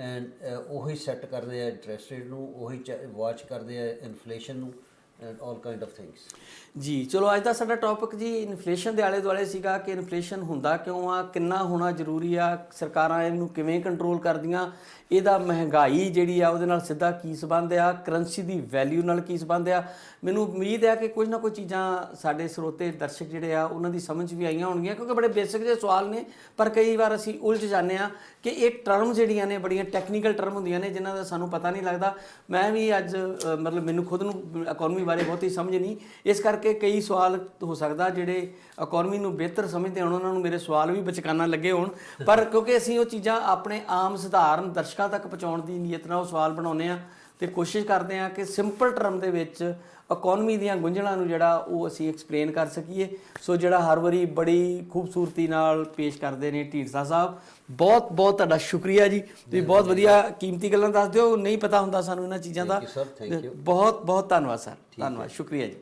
and ਉਹੀ set ਕਰਦੇ ਆ interest rate ਨੂੰ, ਉਹੀ watch ਕਰਦੇ ਆ inflation ਨੂੰ, and all kind of things. ਜੀ ਚਲੋ ਅੱਜ ਦਾ ਸਾਡਾ ਟੌਪਿਕ ਜੀ ਇਨਫਲੇਸ਼ਨ ਦੇ ਆਲੇ ਦੁਆਲੇ ਸੀਗਾ ਕਿ ਇਨਫਲੇਸ਼ਨ ਹੁੰਦਾ ਕਿਉਂ ਆ, ਕਿੰਨਾ ਹੋਣਾ ਜ਼ਰੂਰੀ ਆ, ਸਰਕਾਰਾਂ ਇਹਨੂੰ ਕਿਵੇਂ ਕੰਟਰੋਲ ਕਰਦੀਆਂ, ਇਹਦਾ ਮਹਿੰਗਾਈ ਜਿਹੜੀ ਆ ਉਹਦੇ ਨਾਲ ਸਿੱਧਾ ਕੀ ਸੰਬੰਧ ਆ, ਕਰੰਸੀ ਦੀ ਵੈਲਿਊ ਨਾਲ ਕੀ ਸੰਬੰਧ ਆ। ਮੈਨੂੰ ਉਮੀਦ ਹੈ ਕਿ ਕੁਝ ਨਾ ਕੁਝ ਚੀਜ਼ਾਂ ਸਾਡੇ ਸਰੋਤੇ ਦਰਸ਼ਕ ਜਿਹੜੇ ਆ ਉਹਨਾਂ ਦੀ ਸਮਝ ਵੀ ਆਈਆਂ ਹੋਣਗੀਆਂ, ਕਿਉਂਕਿ ਬੜੇ ਬੇਸਿਕ ਜਿਹੇ ਸਵਾਲ ਨੇ, ਪਰ ਕਈ ਵਾਰ ਅਸੀਂ ਉਲਝ ਜਾਂਦੇ ਆ ਕਿ ਇਹ ਟਰਮ ਜਿਹੜੀਆਂ ਨੇ ਬੜੀਆਂ ਟੈਕਨੀਕਲ ਟਰਮ ਹੁੰਦੀਆਂ ਨੇ ਜਿਨ੍ਹਾਂ ਦਾ ਸਾਨੂੰ ਪਤਾ ਨਹੀਂ ਲੱਗਦਾ। ਮੈਂ ਵੀ ਅੱਜ ਮਤਲਬ ਮੈਨੂੰ ਖੁਦ ਨੂੰ ਇਕੋਨਮੀ ਬਾਰੇ ਬਹੁਤੀ ਸਮਝ ਨਹੀਂ, ਇਸ ਕਰਕੇ ਕਈ ਸਵਾਲ ਹੋ ਸਕਦਾ ਜਿਹੜੇ ਇਕੋਨਮੀ ਨੂੰ ਬਿਹਤਰ ਸਮਝਦੇ ਹੋਣ ਉਹਨਾਂ ਨੂੰ ਮੇਰੇ ਸਵਾਲ ਵੀ ਬਚਕਾਨਾ ਲੱਗੇ ਹੋਣ, ਪਰ ਕਿਉਂਕਿ ਅਸੀਂ ਉਹ ਚੀਜ਼ਾਂ ਆਪਣੇ ਆਮ ਸਧਾਰਨ ਦਰਸ਼ਕਾਂ ਤੱਕ ਪਹੁੰਚਾਉਣ ਦੀ ਨੀਅਤ ਨਾਲ ਉਹ ਸਵਾਲ ਬਣਾਉਂਦੇ ਆ ਤੇ ਕੋਸ਼ਿਸ਼ ਕਰਦੇ ਆ ਕਿ ਸਿੰਪਲ ਟਰਮ ਦੇ ਵਿੱਚ ਇਕੋਨਮੀ ਦੀਆਂ ਗੁੰਝਲਾਂ ਨੂੰ ਜਿਹੜਾ ਉਹ ਅਸੀਂ ਐਕਸਪਲੇਨ ਕਰ ਸਕੀਏ। ਸੋ ਜਿਹੜਾ ਹਰ ਵਾਰੀ ਬੜੀ ਖੂਬਸੂਰਤੀ ਨਾਲ ਪੇਸ਼ ਕਰਦੇ ਨੇ ਢੀਂਡਸਾ ਸਾਹਿਬ, ਬਹੁਤ ਬਹੁਤ ਤੁਹਾਡਾ ਸ਼ੁਕਰੀਆ ਜੀ। ਤੁਸੀਂ ਬਹੁਤ ਵਧੀਆ ਕੀਮਤੀ ਗੱਲਾਂ ਦੱਸਦੇ ਹੋ, ਨਹੀਂ ਪਤਾ ਹੁੰਦਾ ਸਾਨੂੰ ਇਹਨਾਂ ਚੀਜ਼ਾਂ ਦਾ। ਬਹੁਤ ਬਹੁਤ ਧੰਨਵਾਦ ਸਰ, ਧੰਨਵਾਦ, ਸ਼ੁਕਰੀਆ ਜੀ।